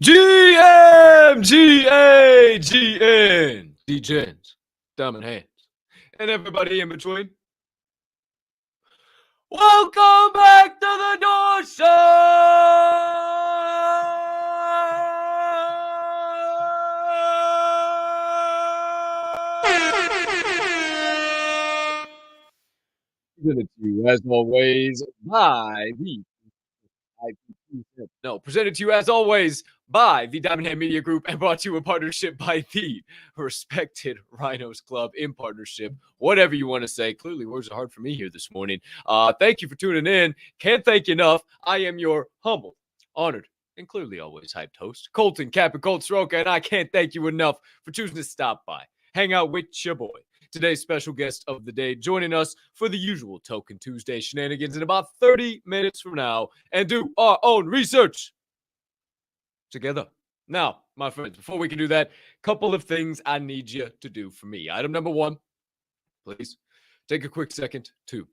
GN Degens, diamond hands, and everybody in between. Welcome back to the Door Show! Presented to you, as always, by presented to you as always by the Diamond Hand Media Group and brought to you in partnership by the respected Rhinos Club in partnership, whatever you want to say. Clearly, words are hard for me here this morning. Thank you for tuning in. Can't thank you enough. I am your humble, honored, and clearly always hyped host, Colton Cap and Colt Soroka, and I can't thank you enough for choosing to stop by, hang out with your boy. Today's special guest of the day joining us for the usual Tokin Tuesday shenanigans in about 30 minutes from now and do our own research together. Now, my friends, before we can do that, couple of things I need you to do for me. Item number one, please take a quick second to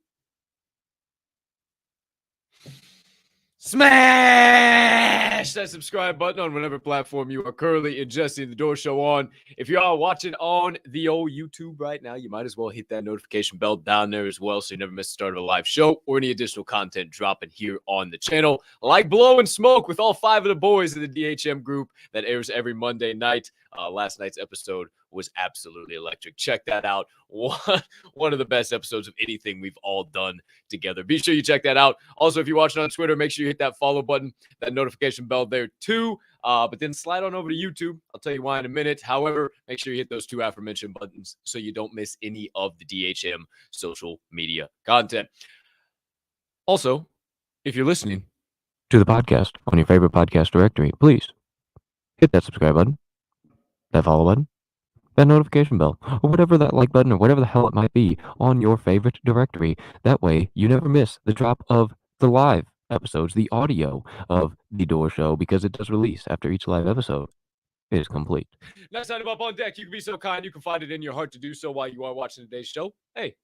smash that subscribe button on whatever platform you are currently ingesting the Door Show on. If you are watching on the old YouTube right now, you might as well hit that notification bell down there as well so you never miss the start of a live show or any additional content dropping here on the channel. Like Blowing Smoke with all 5 of the boys in the DHM group that airs every Monday night. Last night's episode was absolutely electric. Check that out. One of the best episodes of anything we've all done together. Be sure you check that out. Also, if you're watching on Twitter, make sure you hit that follow button, that notification bell there too. But then slide on over to YouTube. I'll tell you why in a minute. However, make sure you hit those 2 aforementioned buttons so you don't miss any of the DHM social media content. Also, if you're listening to the podcast on your favorite podcast directory, please hit that subscribe button, that follow button, that notification bell, or whatever that like button or whatever the hell it might be on your favorite directory. That way you never miss the drop of the live episodes, the audio of the Door Show, because it does release after each live episode is complete. Next item up on deck, you can be so kind, you can find it in your heart to do so while you are watching today's show. Hey,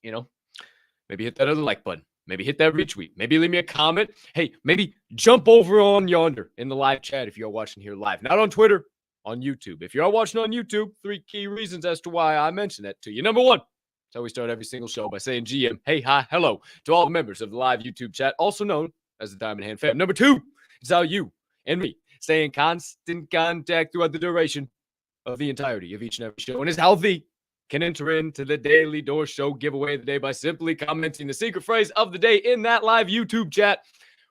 maybe hit that other like button. Maybe hit that retweet. Maybe leave me a comment. Hey, maybe jump over on yonder in the live chat if you're watching here live. Not on Twitter, on YouTube. If you are watching on YouTube, 3 key reasons as to why I mentioned that to you. Number 1, that's how we start every single show, by saying GM, hey, hi, hello, to all the members of the live YouTube chat, also known as the Diamond Hand fam. Number 2 is how you and me stay in constant contact throughout the duration of the entirety of each and every show, and is how thee can enter into the daily Door Show giveaway of the day by simply commenting the secret phrase of the day in that live YouTube chat,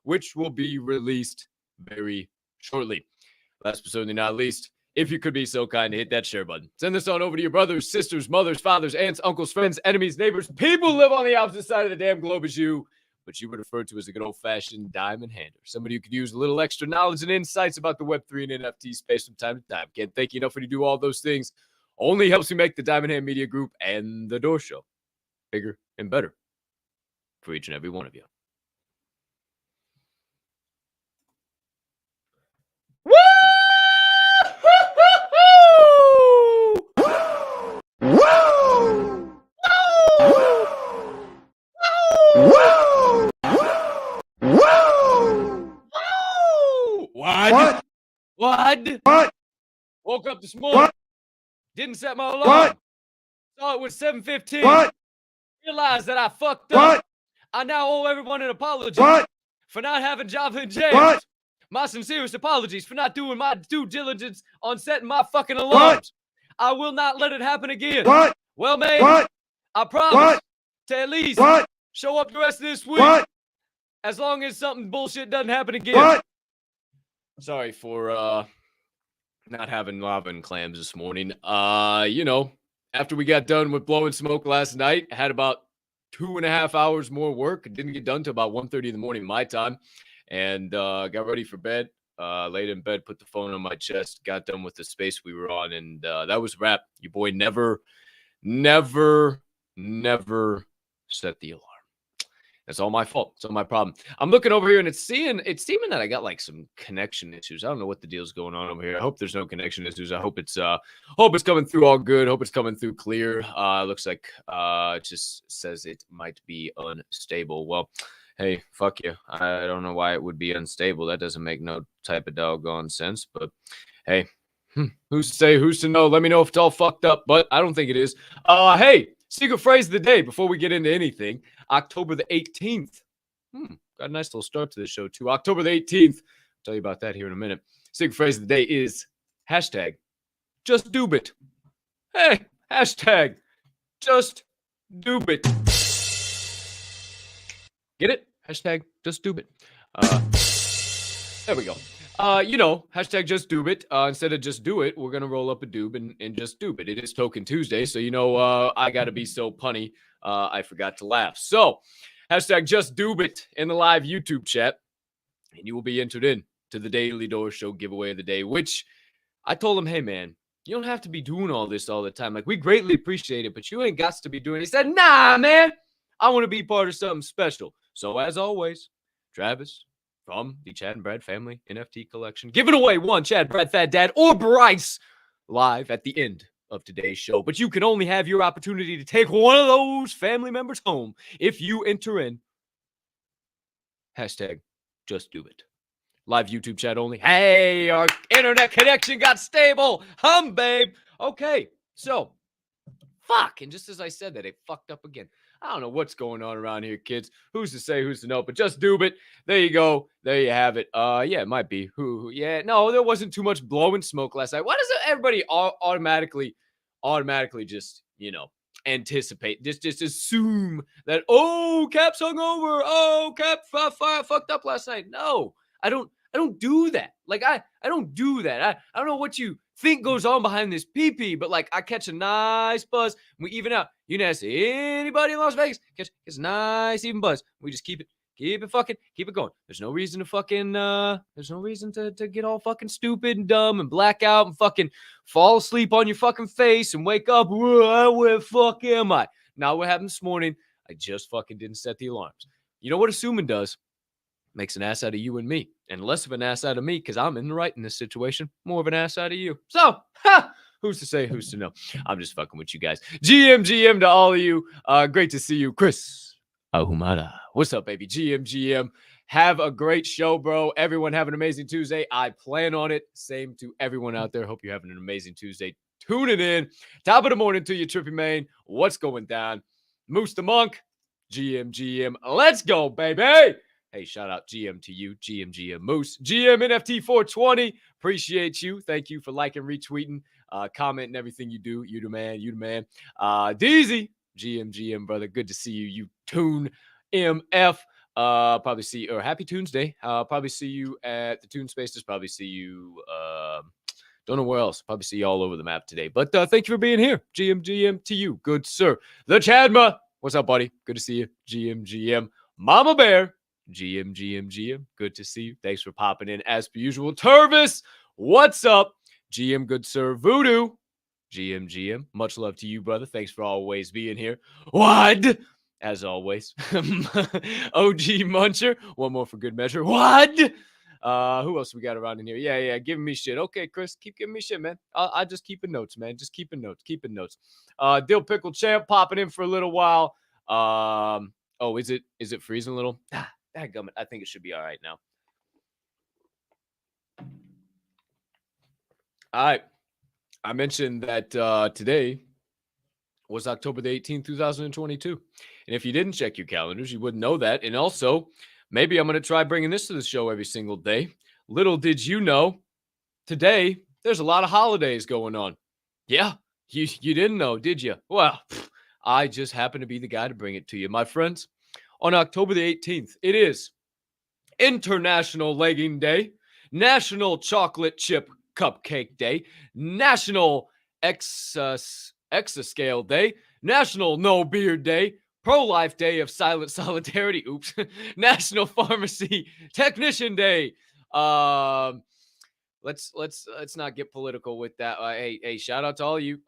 which will be released very shortly. Last but certainly not least, if you could be so kind to hit that share button. Send this on over to your brothers, sisters, mothers, fathers, aunts, uncles, friends, enemies, neighbors, people who live on the opposite side of the damn globe as you, but you would refer to as a good old-fashioned diamond hander. Somebody who could use a little extra knowledge and insights about the Web3 and NFT space from time to time. Can't thank you enough when you do all those things. Only helps me make the Diamond Hand Media Group and the Door Show bigger and better for each and every one of you. Woo! What? Woke up this morning. What? Didn't set my alarm. What? Saw it was 7:15. What? Realized that I fucked up. What? I now owe everyone an apology for not having Java and James. What? My sincerest apologies for not doing my due diligence on setting my fucking alarms. I will not let it happen again. What? Well, maybe. What? I promise to at least show up the rest of this week. What? As long as something bullshit doesn't happen again. What? Sorry for not having lava and clams this morning. After we got done with Blowing Smoke last night, I had about 2.5 hours more work. It didn't get done till about 1:30 in the morning my time, and got ready for bed. Laid in bed, put the phone on my chest, got done with the space we were on, and that was a wrap. Your boy never set the alarm. That's all my fault. It's all my problem. I'm looking over here and it's seeming that I got like some connection issues. I don't know what the deal's going on over here. I hope there's no connection issues. I hope it's coming through all good. Hope it's coming through clear. Looks like it just says it might be unstable. Well, hey, fuck you. I don't know why it would be unstable. That doesn't make no type of doggone sense. But hey, who's to say? Who's to know? Let me know if it's all fucked up. But I don't think it is. Hey, secret phrase of the day before we get into anything. October the 18th. Got a nice little start to the show too. October the 18th. I'll tell you about that here in a minute. Secret phrase of the day is hashtag just do it. Hey, hashtag just do it. Get it? Hashtag just do it. There we go. Hashtag just do it. Instead of just do it, we're gonna roll up a doob and just do it. It is Tokin Tuesday, so I gotta be so punny. I forgot to laugh. So hashtag just do it in the live YouTube chat, and you will be entered in to the Daily Door Show giveaway of the day, which I told him, hey man, you don't have to be doing all this all the time. Like, we greatly appreciate it, but you ain't got to be doing it. He said, nah, man, I want to be part of something special. So as always, Travis from the Chad and Brad Family NFT Collection, giving away one Chad, Brad, Fat Dad, or Bryce live at the end of today's show. But you can only have your opportunity to take one of those family members home if you enter in hashtag just do it. Live YouTube chat only. Hey, our internet connection got stable. Babe. Okay, so fuck. And just as I said that, it fucked up again. I don't know what's going on around here, kids. Who's to say, who's to know? But just do it. There you go. There you have it. Yeah, it might be. Yeah, no, there wasn't too much blowing smoke last night. Why does everybody automatically just, anticipate, just assume that, Cap's hungover. Cap fucked up last night. No, I don't do that. Like, I don't do that. I don't know what you think goes on behind this pee, but like, I catch a nice buzz. We even out. You know, anybody in Las Vegas catch a nice even buzz. We just keep it going. There's no reason to fucking, there's no reason to get all fucking stupid and dumb and black out and fucking fall asleep on your fucking face and wake up. Where the fuck am I? Now what happened this morning? I just fucking didn't set the alarms. You know what assuming does? Makes an ass out of you and me, and less of an ass out of me because I'm in the right in this situation. More of an ass out of you. So, who's to say, who's to know? I'm just fucking with you guys. GM to all of you. Great to see you, Chris Ahumada. What's up, baby? GM. Have a great show, bro. Everyone have an amazing Tuesday. I plan on it. Same to everyone out there. Hope you're having an amazing Tuesday. Tune it in. Top of the morning to you, Trippy Main. What's going down? Moose the Monk. GM. Let's go, baby. Hey, shout out GM to you, GM Moose, GM NFT 420. Appreciate you. Thank you for liking, retweeting, commenting, everything you do. You the man. Deezy, GM, brother. Good to see you. You Tune MF. Probably see, or Happy Tunes Day. Probably see you at the Tune Spaces. Probably see you, don't know where else. Probably see you all over the map today. But thank you for being here. GM to you. Good, sir. The Chadma. What's up, buddy? Good to see you. GM. Mama Bear. GM. Good to see you. Thanks for popping in as per usual. Turvis, what's up? GM, good sir. Voodoo, GM. Much love to you, brother. Thanks for always being here. What? As always. OG Muncher, one more for good measure. What? Who else we got around in here? Yeah, giving me shit. Okay, Chris, keep giving me shit, man. I just keeping notes, man. Just keeping notes. Dill Pickle Champ popping in for a little while. Is it freezing a little? Dadgummit, I think it should be all right now. All right. I mentioned that today was October the 18th, 2022. And if you didn't check your calendars, you wouldn't know that. And also, maybe I'm going to try bringing this to the show every single day. Little did you know, today, there's a lot of holidays going on. Yeah, you didn't know, did you? Well, I just happen to be the guy to bring it to you. My friends, on October the 18th, it is International Legging Day, National Chocolate Chip Cupcake Day, National Exascale Day, National No Beard Day, Pro-Life Day of Silent Solidarity, National Pharmacy Technician Day. Let's not get political with that. Hey, shout out to all you,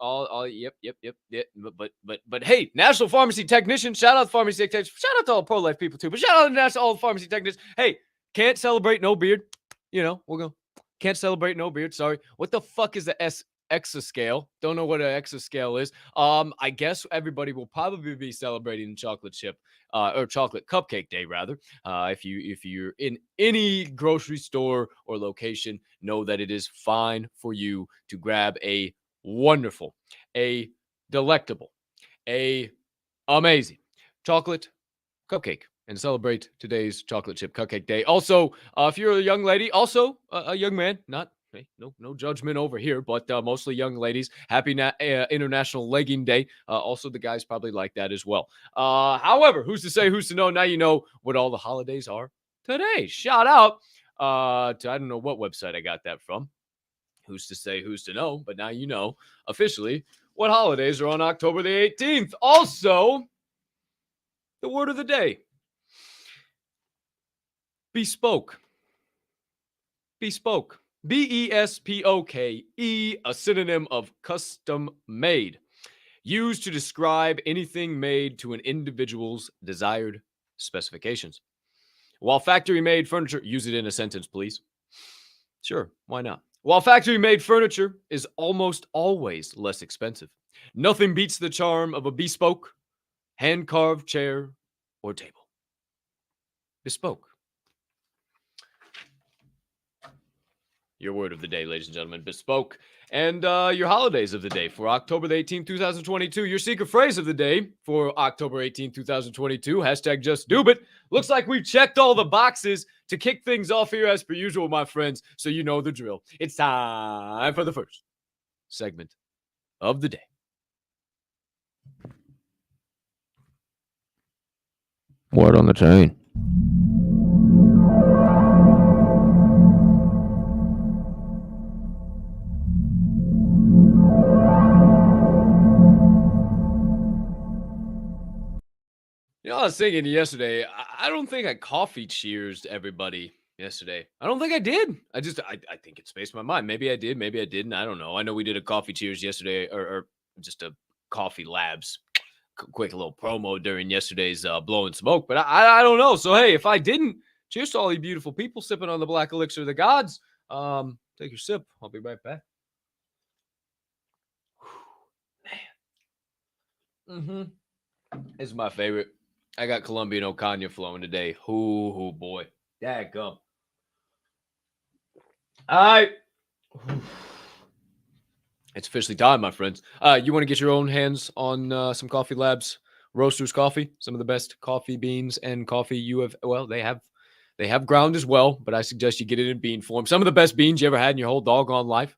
yep. But hey, National Pharmacy Technician, shout out to Pharmacy Technician, shout out to all pro-life people too, but shout out to all Pharmacy Technicians. Hey, can't celebrate no beard. We'll go. Can't celebrate no beard. Sorry. What the fuck is the exascale. Don't know what an exascale is. I guess everybody will probably be celebrating chocolate chip or chocolate cupcake day, rather. If you're in any grocery store or location, know that it is fine for you to grab a wonderful, a delectable, a amazing chocolate cupcake and celebrate today's chocolate chip cupcake day. Also, if you're a young lady, also a young man, not hey, no judgment over here, but mostly young ladies. Happy International Legging Day. Also, the guys probably like that as well. However, who's to say, who's to know? Now you know what all the holidays are today. Shout out to I don't know what website I got that from. Who's to say, who's to know? But now you know officially what holidays are on October the 18th. Also, the word of the day. Bespoke. Bespoke. B-E-S-P-O-K-E, a synonym of custom made. Used to describe anything made to an individual's desired specifications. While factory-made furniture, use it in a sentence, please. Sure, why not? While factory-made furniture is almost always less expensive, nothing beats the charm of a bespoke, hand-carved chair or table. Bespoke. Your word of the day, ladies and gentlemen, bespoke. And your holidays of the day for October the 18th, 2022. Your secret phrase of the day for October 18th, 2022. Hashtag just do it. Looks like we've checked all the boxes to kick things off here as per usual, my friends. So you know the drill. It's time for the first segment of the day. Word on the chain. You know, I was thinking yesterday, I don't think I coffee cheersed everybody yesterday. I don't think I did. I think it spaced my mind. Maybe I did, maybe I didn't. I don't know. I know we did a coffee cheers yesterday, or just a coffee labs, quick little promo during yesterday's blowing smoke, but I don't know. So, hey, if I didn't, cheers to all you beautiful people sipping on the black elixir of the gods. Take your sip. I'll be right back. Man. This is my favorite. I got Colombian Ocaña flowing today. Oh boy. Daggum. All right. It's officially time, my friends. You want to get your own hands on some Coffee Labs Roasters coffee? Some of the best coffee beans and coffee you have. Well, they have ground as well, but I suggest you get it in bean form. Some of the best beans you ever had in your whole doggone life.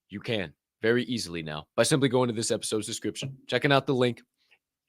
You can very easily now by simply going to this episode's description, checking out the link.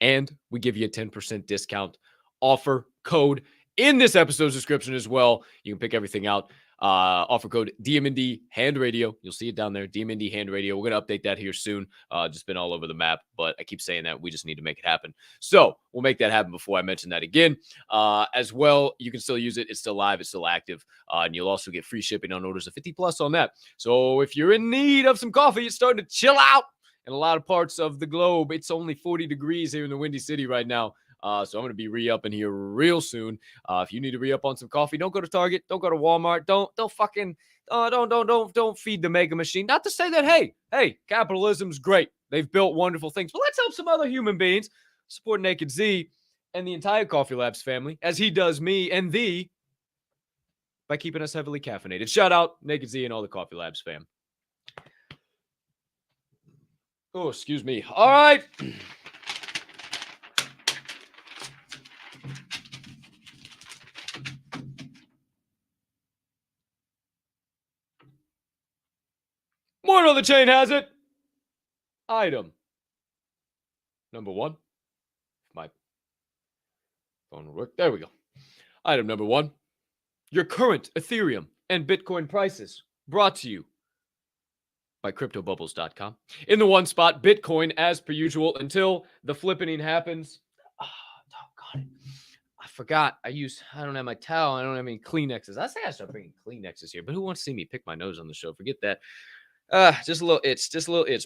And we give you a 10% discount offer code in this episode's description as well. You can pick everything out. Offer code DMND Hand Radio. You'll see it down there. DMND Hand Radio. We're going to update that here soon. Just been all over the map, but I keep saying that. We just need to make it happen. So we'll make that happen before I mention that again. As well, you can still use it. It's still live. It's still active. And you'll also get free shipping on orders of 50 plus on that. So if you're in need of some coffee, it's starting to chill out. In a lot of parts of the globe, it's only 40 degrees here in the Windy City right now. So I'm going to be re-upping here real soon. If you need to re-up on some coffee, don't go to Target. Don't go to Walmart. Don't feed the mega machine. Not to say that, hey, capitalism's great. They've built wonderful things. But let's help some other human beings support Naked Z and the entire Coffee Labs family, as he does me and thee, by keeping us heavily caffeinated. Shout out Naked Z and all the Coffee Labs fam. Oh, excuse me. All right. More on the chain has it. Item number one. My phone will work. There we go. Item number one. Your current Ethereum and Bitcoin prices, brought to you by CryptoBubbles.com. In the one spot, Bitcoin as per usual until the flippening happens. Oh, doggone it. I forgot. I don't have my towel. I don't have any Kleenexes. I say I start bringing Kleenexes here, but who wants to see me pick my nose on the show? Forget that. Just a little itch.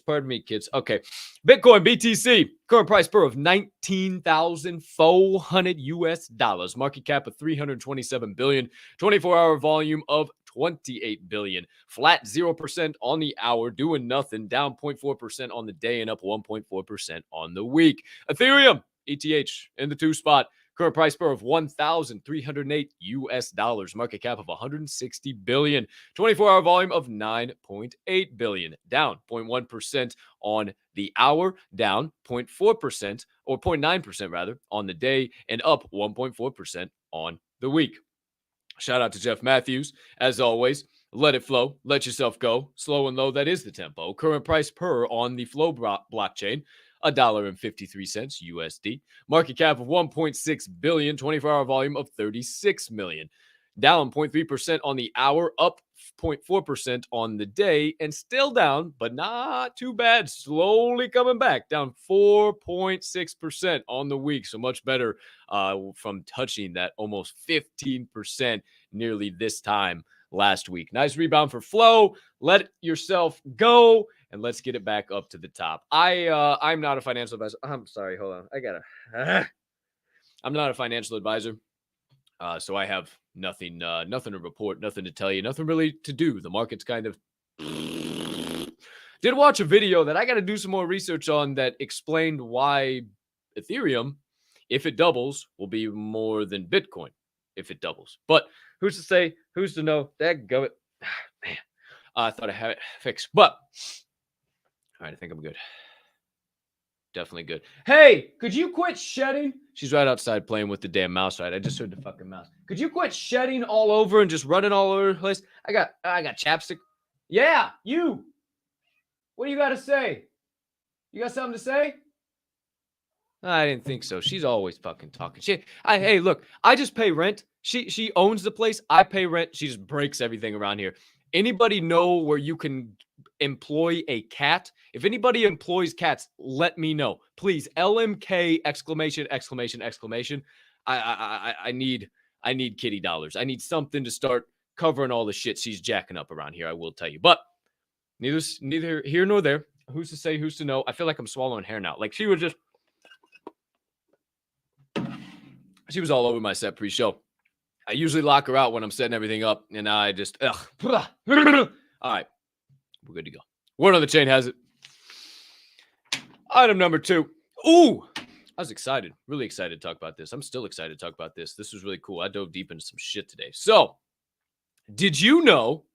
Pardon me, kids. Okay. Bitcoin BTC, current price per of $19,400 US. Market cap of 327 billion. 24-hour volume of $28 billion. Flat 0% on the hour, doing nothing, down 0.4% on the day and up 1.4% on the week. Ethereum, ETH, in the 2 spot. Current price per of $1,308 market cap of $160 billion, 24-hour volume of $9.8 billion, down 0.1% on the hour, down 0.4% or 0.9% rather on the day, and up 1.4% on the week. Shout out to Jeff Matthews. As always, let it flow, let yourself go. Slow and low, that is the tempo. Current price per on the Flow blockchain, $1.53 USD. Market cap of $1.6 billion, 24-hour volume of 36 million. Down 0.3% on the hour, up 0.4% on the day, and still down, but not too bad. Slowly coming back, down 4.6% on the week. So much better from touching that almost 15% nearly this time last week. Nice rebound for Flow. Let yourself go, and let's get it back up to the top. I'm not a financial advisor. I'm sorry. Hold on. I'm not a financial advisor. So I have nothing to report, nothing to tell you, nothing really to do. The market's kind of did watch a video that I got to do some more research on that explained why Ethereum, if it doubles, will be more than Bitcoin if it doubles. But who's to say? Who's to know? Dadgummit. Man, I thought I had it fixed. But all right, I think I'm good. Definitely good. Hey, could you quit shedding? She's right outside playing with the damn mouse, right? I just heard the fucking mouse. Could you quit shedding all over and just running all over the place? I got chapstick. Yeah, you. What do you got to say? You got something to say? I didn't think so. She's always fucking talking. Hey, look, I just pay rent. She owns the place. I pay rent. She just breaks everything around here. Anybody know where you can employ a cat? If anybody employs cats, let me know, please. LMK exclamation. I need kitty dollars. I need something to start covering all the shit she's jacking up around here. I will tell you, but neither here nor there. Who's to say? Who's to know? I feel like I'm swallowing hair now. Like she was all over my set pre-show. I usually lock her out when I'm setting everything up, and I just all right. We're good to go. Word on the chain has it. Item number 2. Ooh, I was excited. Really excited to talk about this. I'm still excited to talk about this. This was really cool. I dove deep into some shit today. So, did you know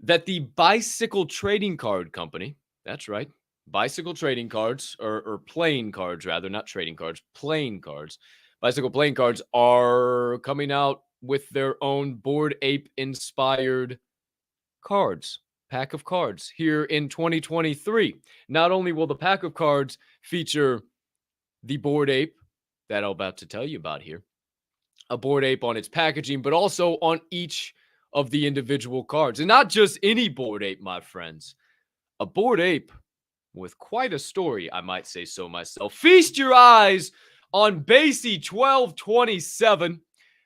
that the Bicycle Trading Card Company, that's right, Bicycle Trading Cards, or playing cards rather, not trading cards, playing cards, Bicycle playing cards are coming out with their own Bored Ape-inspired cards. Pack of cards here in 2023. Not only will the pack of cards feature the Bored Ape that I'm about to tell you about here, a Bored Ape on its packaging, but also on each of the individual cards. And not just any Bored Ape, my friends. A Bored Ape with quite a story, I might say so myself. Feast your eyes on Basie 1227.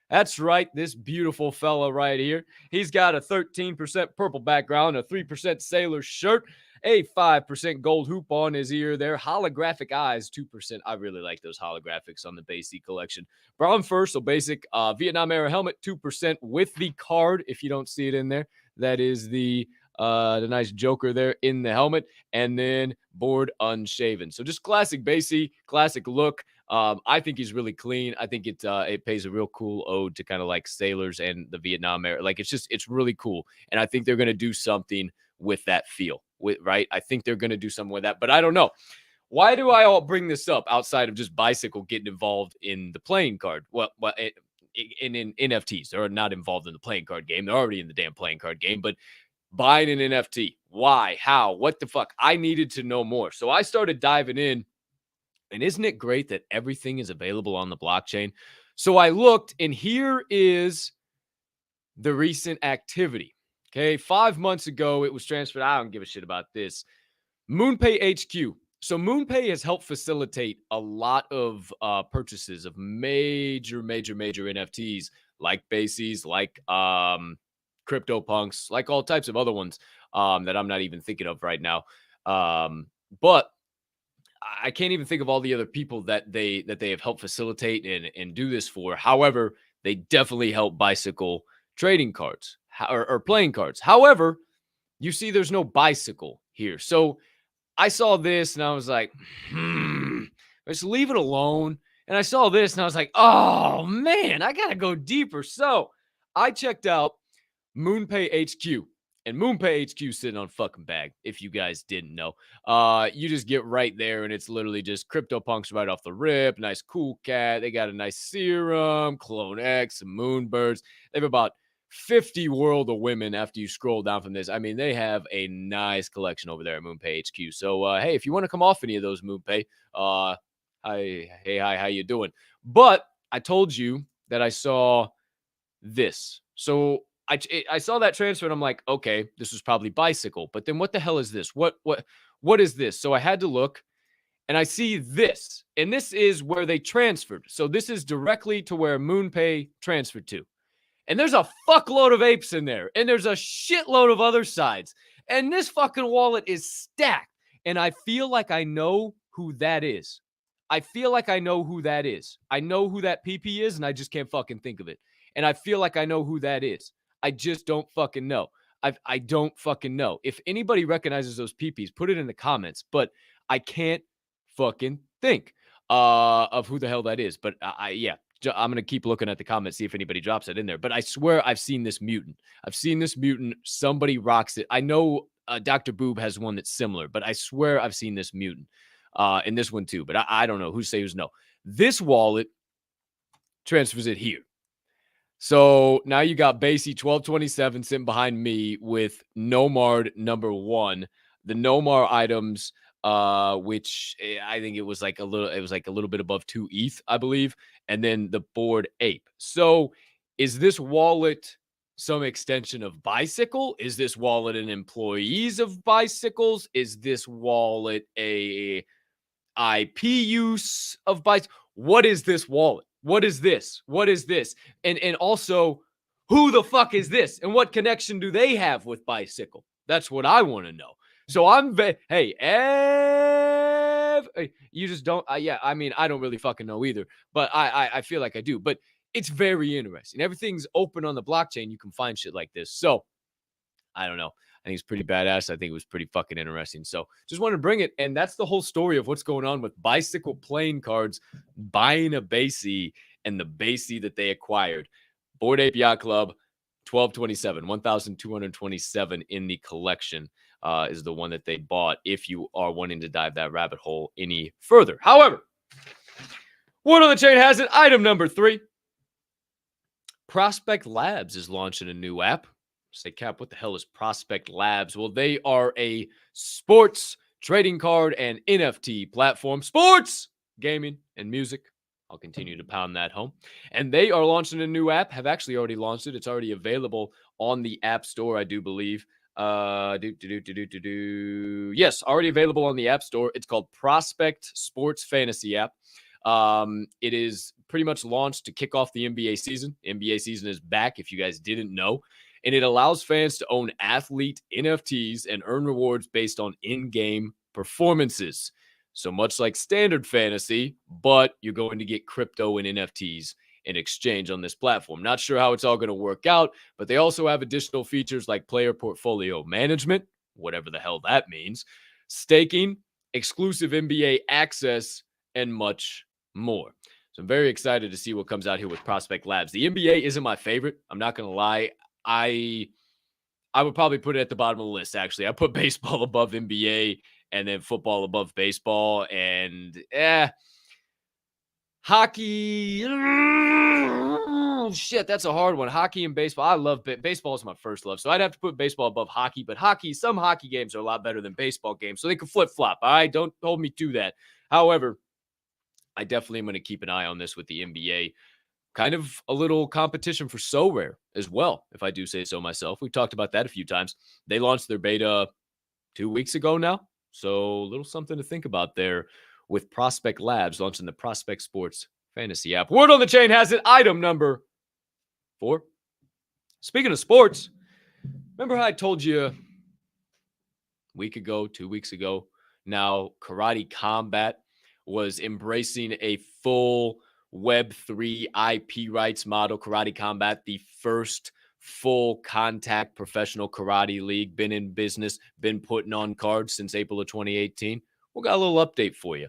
That's right, this beautiful fella right here. He's got a 13% purple background, a 3% sailor shirt, a 5% gold hoop on his ear there, holographic eyes, 2%. I really like those holographics on the Basie collection. Brown fur, so basic Vietnam era helmet, 2% with the card, if you don't see it in there. That is the nice Joker there in the helmet, and then board unshaven. So just classic Basie, classic look. I think he's really clean. I think it pays a real cool ode to kind of like sailors and the Vietnam era. Like it's really cool. And I think they're going to do something with that feel, right? I think they're going to do something with that, but I don't know. Why do I all bring this up outside of just Bicycle getting involved in the playing card? Well, in NFTs, they're not involved in the playing card game. They're already in the damn playing card game, but buying an NFT, why, how, what the fuck? I needed to know more. So I started diving in. And isn't it great that everything is available on the blockchain? So I looked, and here is the recent activity. Okay, 5 months ago, it was transferred. I don't give a shit about this. MoonPay HQ. So MoonPay has helped facilitate a lot of purchases of major NFTs, like Basies, like CryptoPunks, like all types of other ones that I'm not even thinking of right now. But I can't even think of all the other people that they have helped facilitate and do this for. However, they definitely help Bicycle trading cards. or playing cards. However, you see there's no bicycle here. So I saw this and I was like, let's leave it alone. And I saw this and I was like, oh man, I got to go deeper. So I checked out MoonPay HQ. And MoonPay HQ sitting on fucking bag, if you guys didn't know. You just get right there, and it's literally just CryptoPunks right off the rip. Nice cool cat. They got a nice serum, Clone X, some Moonbirds. They have about 50 World of Women after you scroll down from this. I mean, they have a nice collection over there at MoonPay HQ. So, hey, if you want to come off any of those MoonPay, hi, how you doing? But I told you that I saw this. So I saw that transfer and I'm like, okay, this was probably bicycle. But then what the hell is this? What is this? So I had to look and I see this. And this is where they transferred. So this is directly to where MoonPay transferred to. And there's a fuckload of apes in there. And there's a shitload of other sides. And this fucking wallet is stacked. And I feel like I know who that is. I feel like I know who that is. I know who that PP is, and I just can't fucking think of it. And I feel like I know who that is. I just don't fucking know. I don't fucking know. If anybody recognizes those PPs, put it in the comments. But I can't fucking think of who the hell that is. But yeah, I'm going to keep looking at the comments, see if anybody drops it in there. But I swear I've seen this mutant. I've seen this mutant. Somebody rocks it. I know Dr. Boob has one that's similar, but I swear I've seen this mutant in this one too. But I don't know. Who's say who's no. This wallet transfers it here. So now you got Basie 1227 sitting behind me with Nomard number 1. The Nomar items, which I think it was like a little bit above 2 ETH, I believe, and then the Bored Ape. So is this wallet some extension of Bicycle? Is this wallet an employees of Bicycles? Is this wallet a IP use of Bicycle? What is this wallet? What is this? What is this? And also, who the fuck is this? And what connection do they have with Bicycle? That's what I want to know. So hey, Ev, you just don't. Yeah, I mean, I don't really fucking know either, but I feel like I do. But it's very interesting. Everything's open on the blockchain. You can find shit like this. So I don't know. I think it's pretty badass. I think it was pretty fucking interesting. So just wanted to bring it. And that's the whole story of what's going on with Bicycle playing cards, buying a Basie, and the Basie that they acquired. Bored Ape Yacht Club, 1227, 1,227 in the collection is the one that they bought if you are wanting to dive that rabbit hole any further. However, word on the chain has it. Item number 3. Prospect Labs is launching a new app. Say, Cap, what the hell is Prospect Labs? Well, they are a sports trading card and NFT platform. Sports, gaming, and music. I'll continue to pound that home. And they are launching a new app. Have actually already launched it. It's already available on the App Store, I do believe. Yes, already available on the App Store. It's called Prospect Sports Fantasy App. It is pretty much launched to kick off the NBA season. NBA season is back, if you guys didn't know. And it allows fans to own athlete NFTs and earn rewards based on in-game performances. So much like standard fantasy, but you're going to get crypto and NFTs in exchange on this platform. Not sure how it's all going to work out, but they also have additional features like player portfolio management, whatever the hell that means, staking, exclusive NBA access, and much more. So I'm very excited to see what comes out here with Prospect Labs. The NBA isn't my favorite. I'm not going to lie. I would probably put it at the bottom of the list, actually. I put baseball above NBA and then football above baseball. And hockey. Shit, that's a hard one. Hockey and baseball. I love baseball is my first love. So I'd have to put baseball above hockey. But some hockey games are a lot better than baseball games. So they can flip-flop. All right, don't hold me to that. However, I definitely am going to keep an eye on this with the NBA. Kind of a little competition for So Rare as well, if I do say so myself. We talked about that a few times. They launched their beta 2 weeks ago now. So a little something to think about there with Prospect Labs launching the Prospect Sports Fantasy app. Word on the chain has it. Item number 4. Speaking of sports, remember how I told you a week ago, 2 weeks ago, now Karate Combat was embracing a full Web3 IP rights model. Karate Combat, the first full contact professional karate league, been in business, been putting on cards since April of 2018. We got a little update for you.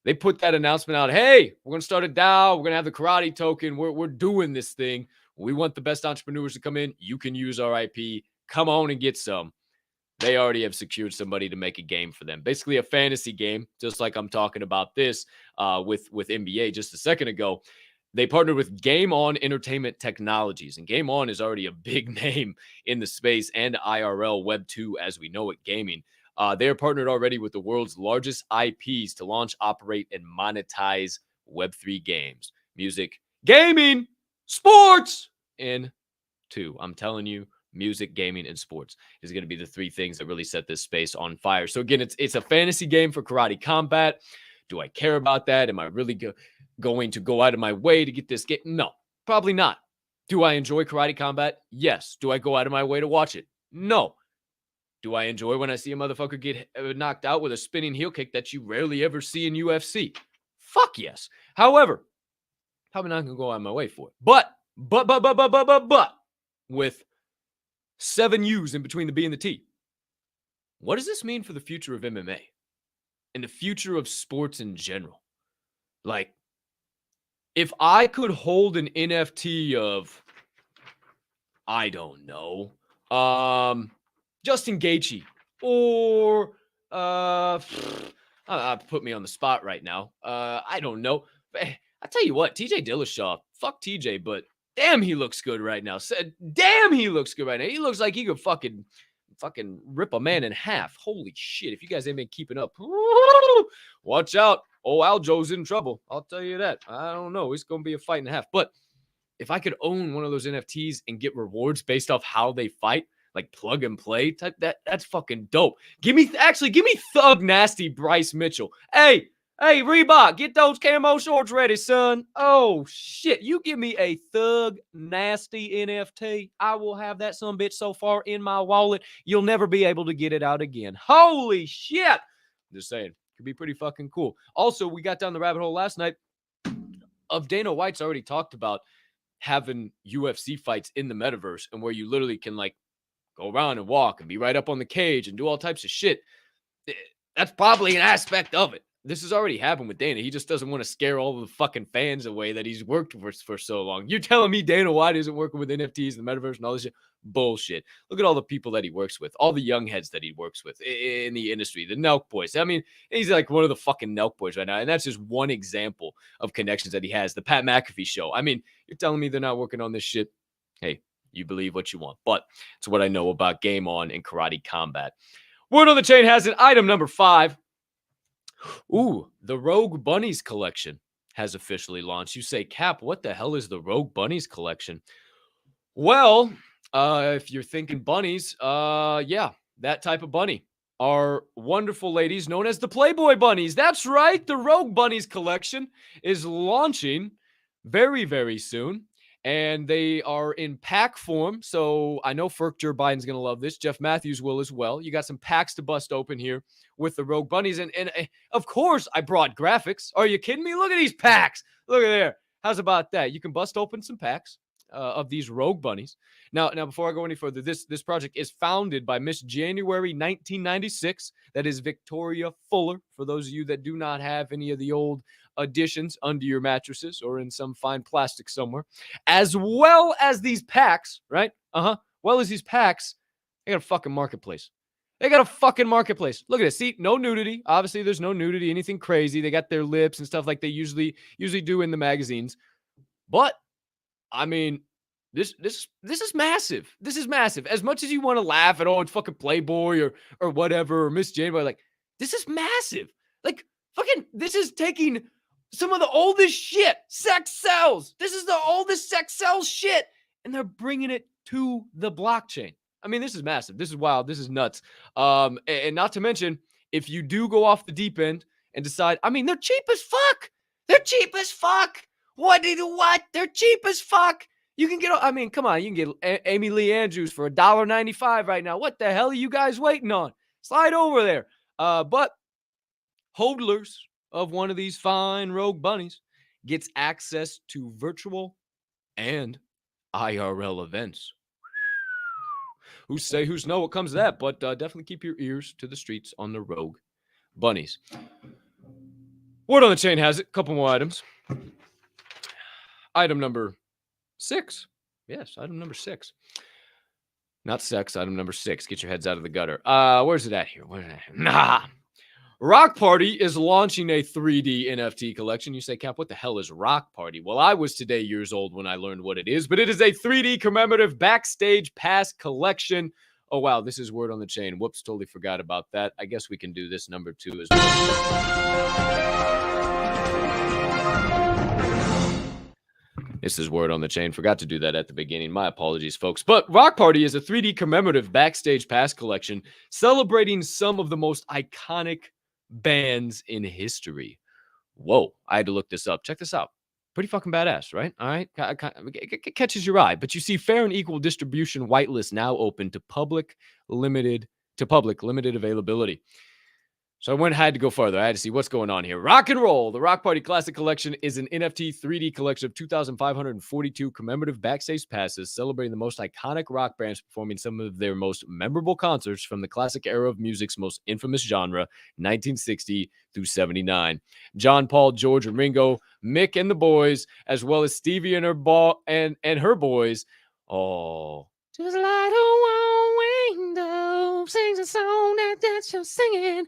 They put that announcement out. Hey, we're going to start a DAO. We're going to have the karate token. We're doing this thing. We want the best entrepreneurs to come in. You can use our IP. Come on and get some. They already have secured somebody to make a game for them. Basically a fantasy game, just like I'm talking about this with NBA just a second ago. They partnered with Game On Entertainment Technologies, and Game On is already a big name in the space and IRL Web2 as we know it, gaming. They are partnered already with the world's largest IPs to launch, operate, and monetize Web3 games, music, gaming, sports, and two. I'm telling you, music, gaming, and sports is going to be the three things that really set this space on fire. So again, it's a fantasy game for karate combat. Do I care about that? Am I really going to go out of my way to get this game? No, probably not. Do I enjoy karate combat? Yes. Do I go out of my way to watch it? No. Do I enjoy when I see a motherfucker get knocked out with a spinning heel kick that you rarely ever see in UFC? Fuck yes. However, probably not going to go out of my way for it. But, with 7 U's in between the B and the T, what does this mean for the future of MMA and the future of sports in general? Like, if I could hold an NFT of, I don't know, Justin Gaethje or put me on the spot right now. I don't know. I tell you what, TJ Dillashaw, fuck TJ, but damn, he looks good right now. Damn, he looks good right now. He looks like he could fucking rip a man in half. Holy shit! If you guys ain't been keeping up, watch out. Oh, Aljo's in trouble. I'll tell you that. I don't know. It's gonna be a fight and a half. But if I could own one of those NFTs and get rewards based off how they fight, like plug and play type, that's fucking dope. Give me Thug Nasty Bryce Mitchell. Hey, Reebok, get those camo shorts ready, son. Oh shit, you give me a Thug Nasty NFT, I will have that son bitch so far in my wallet, you'll never be able to get it out again. Holy shit. I'm just saying, could be pretty fucking cool. Also, we got down the rabbit hole last night of Dana White's already talked about having UFC fights in the metaverse and where you literally can like go around and walk and be right up on the cage and do all types of shit. That's probably an aspect of it. This has already happened with Dana. He just doesn't want to scare all the fucking fans away that he's worked for so long. You're telling me Dana White isn't working with NFTs and the metaverse and all this shit? Bullshit. Look at all the people that he works with, all the young heads that he works with in the industry, the Nelk boys. I mean, he's like one of the fucking Nelk boys right now. And that's just one example of connections that he has. The Pat McAfee show. I mean, you're telling me they're not working on this shit? Hey, you believe what you want. But it's what I know about Game On and karate combat. Word on the chain has it. Item number 5. Ooh, the Rogue Bunnies collection has officially launched. You say, Cap, what the hell is the Rogue Bunnies collection? Well, if you're thinking bunnies, yeah, that type of bunny are wonderful ladies known as the Playboy Bunnies. That's right. The Rogue Bunnies collection is launching very, very soon. And they are in pack form. So I know Joe Biden's going to love this. Jeff Matthews will as well. You got some packs to bust open here with the Rogue Bunnies. And of course, I brought graphics. Are you kidding me? Look at these packs. Look at there. How's about that? You can bust open some packs of these Rogue Bunnies. Now, before I go any further, this project is founded by Miss January 1996. That is Victoria Fuller, for those of you that do not have any of the old additions under your mattresses or in some fine plastic somewhere, as well as these packs, right? Well as these packs, they got a fucking marketplace. Look at this. See, no nudity. Obviously, there's no nudity, anything crazy. They got their lips and stuff like they usually do in the magazines. But I mean, this is massive. This is massive. As much as you want to laugh at, oh, it's fucking Playboy or whatever, or Miss January, like, this is massive. Like, fucking, this is taking some of the oldest shit. Sex sells. This is the oldest sex sells shit. And they're bringing it to the blockchain. I mean, this is massive. This is wild. This is nuts. And not to mention, if you do go off the deep end and decide, I mean, they're cheap as fuck. They're cheap as fuck. What? They're cheap as fuck. You can get, I mean, come on. You can get Amy Lee Andrews for $1.95 right now. What the hell are you guys waiting on? Slide over there. But hodlers of one of these fine Rogue Bunnies gets access to virtual and IRL events. Who's say, who's know what comes to that, but definitely keep your ears to the streets on the rogue bunnies. Word on the chain has it. Couple more items. Item number 6. Yes, item number 6. Not sex, item number 6. Get your heads out of the gutter. Where's it at here? Where's it at? Nah. Rock Party is launching a 3D NFT collection. You say, Cap, what the hell is Rock Party? Well, I was today years old when I learned what it is, but it is a 3D commemorative backstage pass collection. Oh, wow, this is word on the chain. Whoops, totally forgot about that. I guess we can do this number 2 as well. This is word on the chain. Forgot to do that at the beginning. My apologies, folks. But Rock Party is a 3D commemorative backstage pass collection celebrating some of the most iconic bands in history. Whoa, I had to look this up. Check this out. Pretty fucking badass, right? All right. It catches your eye. But you see, fair and equal distribution whitelist now open to public limited availability. So I had to go further. I had to see what's going on here. Rock and Roll. The Rock Party Classic Collection is an NFT 3D collection of 2,542 commemorative backstage passes celebrating the most iconic rock bands performing some of their most memorable concerts from the classic era of music's most infamous genre, 1960 through 79. John, Paul, George, and Ringo, Mick and the boys, as well as Stevie and her boys. Oh, just like a window sings a song that you're singing.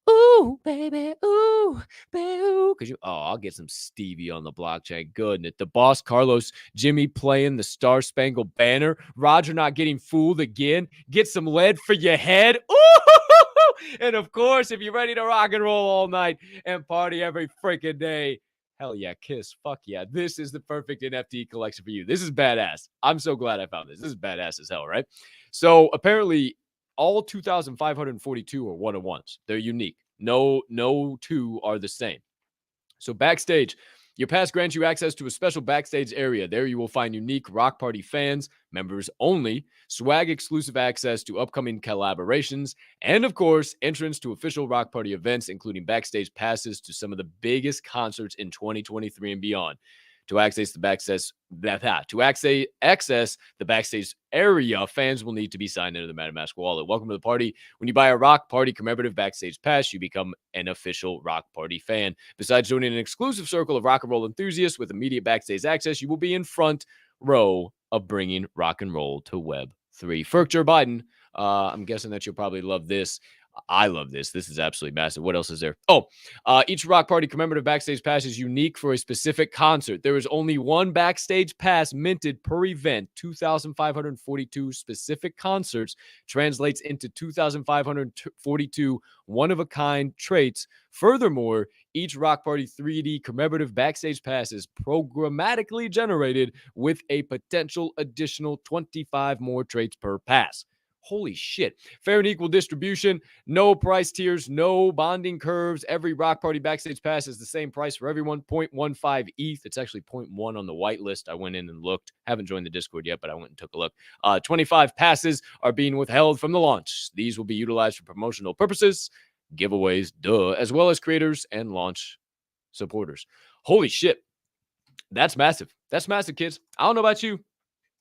Ooh, baby, ooh, baby, ooh. I'll get some Stevie on the blockchain. Goodness. The Boss, Carlos, Jimmy playing the Star Spangled Banner. Roger not getting fooled again. Get some lead for your head. Ooh! And of course, if you're ready to rock and roll all night and party every freaking day, hell yeah, Kiss. Fuck yeah. This is the perfect NFT collection for you. This is badass. I'm so glad I found this. This is badass as hell, right? So apparently, all 2,542 are one-of-ones. They're unique. No two are the same. So backstage, your pass grants you access to a special backstage area. There you will find unique Rock Party fans, members only, swag exclusive access to upcoming collaborations, and of course, entrance to official Rock Party events, including backstage passes to some of the biggest concerts in 2023 and beyond. To access the backstage area, fans will need to be signed into the MetaMask wallet. Welcome to the party. When you buy a Rock Party commemorative backstage pass, you become an official Rock Party fan. Besides joining an exclusive circle of rock and roll enthusiasts with immediate backstage access, you will be in front row of bringing rock and roll to Web3. Ferk Joe Biden, I'm guessing that you'll probably love this. I love this. This is absolutely massive. What else is there? Each Rock Party commemorative backstage pass is unique for a specific concert. There is only one backstage pass minted per event. 2,542 specific concerts translates into 2,542 one-of-a-kind traits. Furthermore, each Rock Party 3D commemorative backstage pass is programmatically generated with a potential additional 25 more traits per pass. Holy shit. Fair and equal distribution, no price tiers, no bonding curves. Every Rock Party backstage pass is the same price for everyone, 0.15 ETH. It's actually 0.1 on the whitelist. I went in and looked. Haven't joined the Discord yet, but I went and took a look. 25 passes are being withheld from the launch. These will be utilized for promotional purposes, giveaways, as well as creators and launch supporters. Holy shit. That's massive. That's massive, kids. I don't know about you,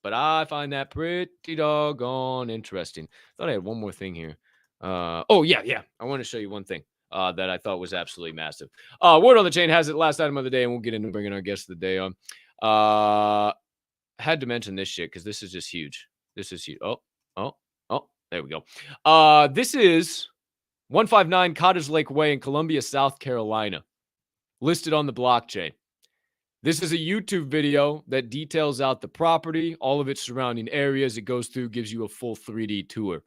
but I find that pretty doggone interesting. Thought I had one more thing here. Yeah. I want to show you one thing that I thought was absolutely massive. Word on the chain has it. Last item of the day, and we'll get into bringing our guest of the day on. Had to mention this shit because this is just huge. This is huge. There we go. This is 159 Cottage Lake Way in Columbia, South Carolina, listed on the blockchain. This is a YouTube video that details out the property, all of its surrounding areas. It goes through, gives you a full 3D tour.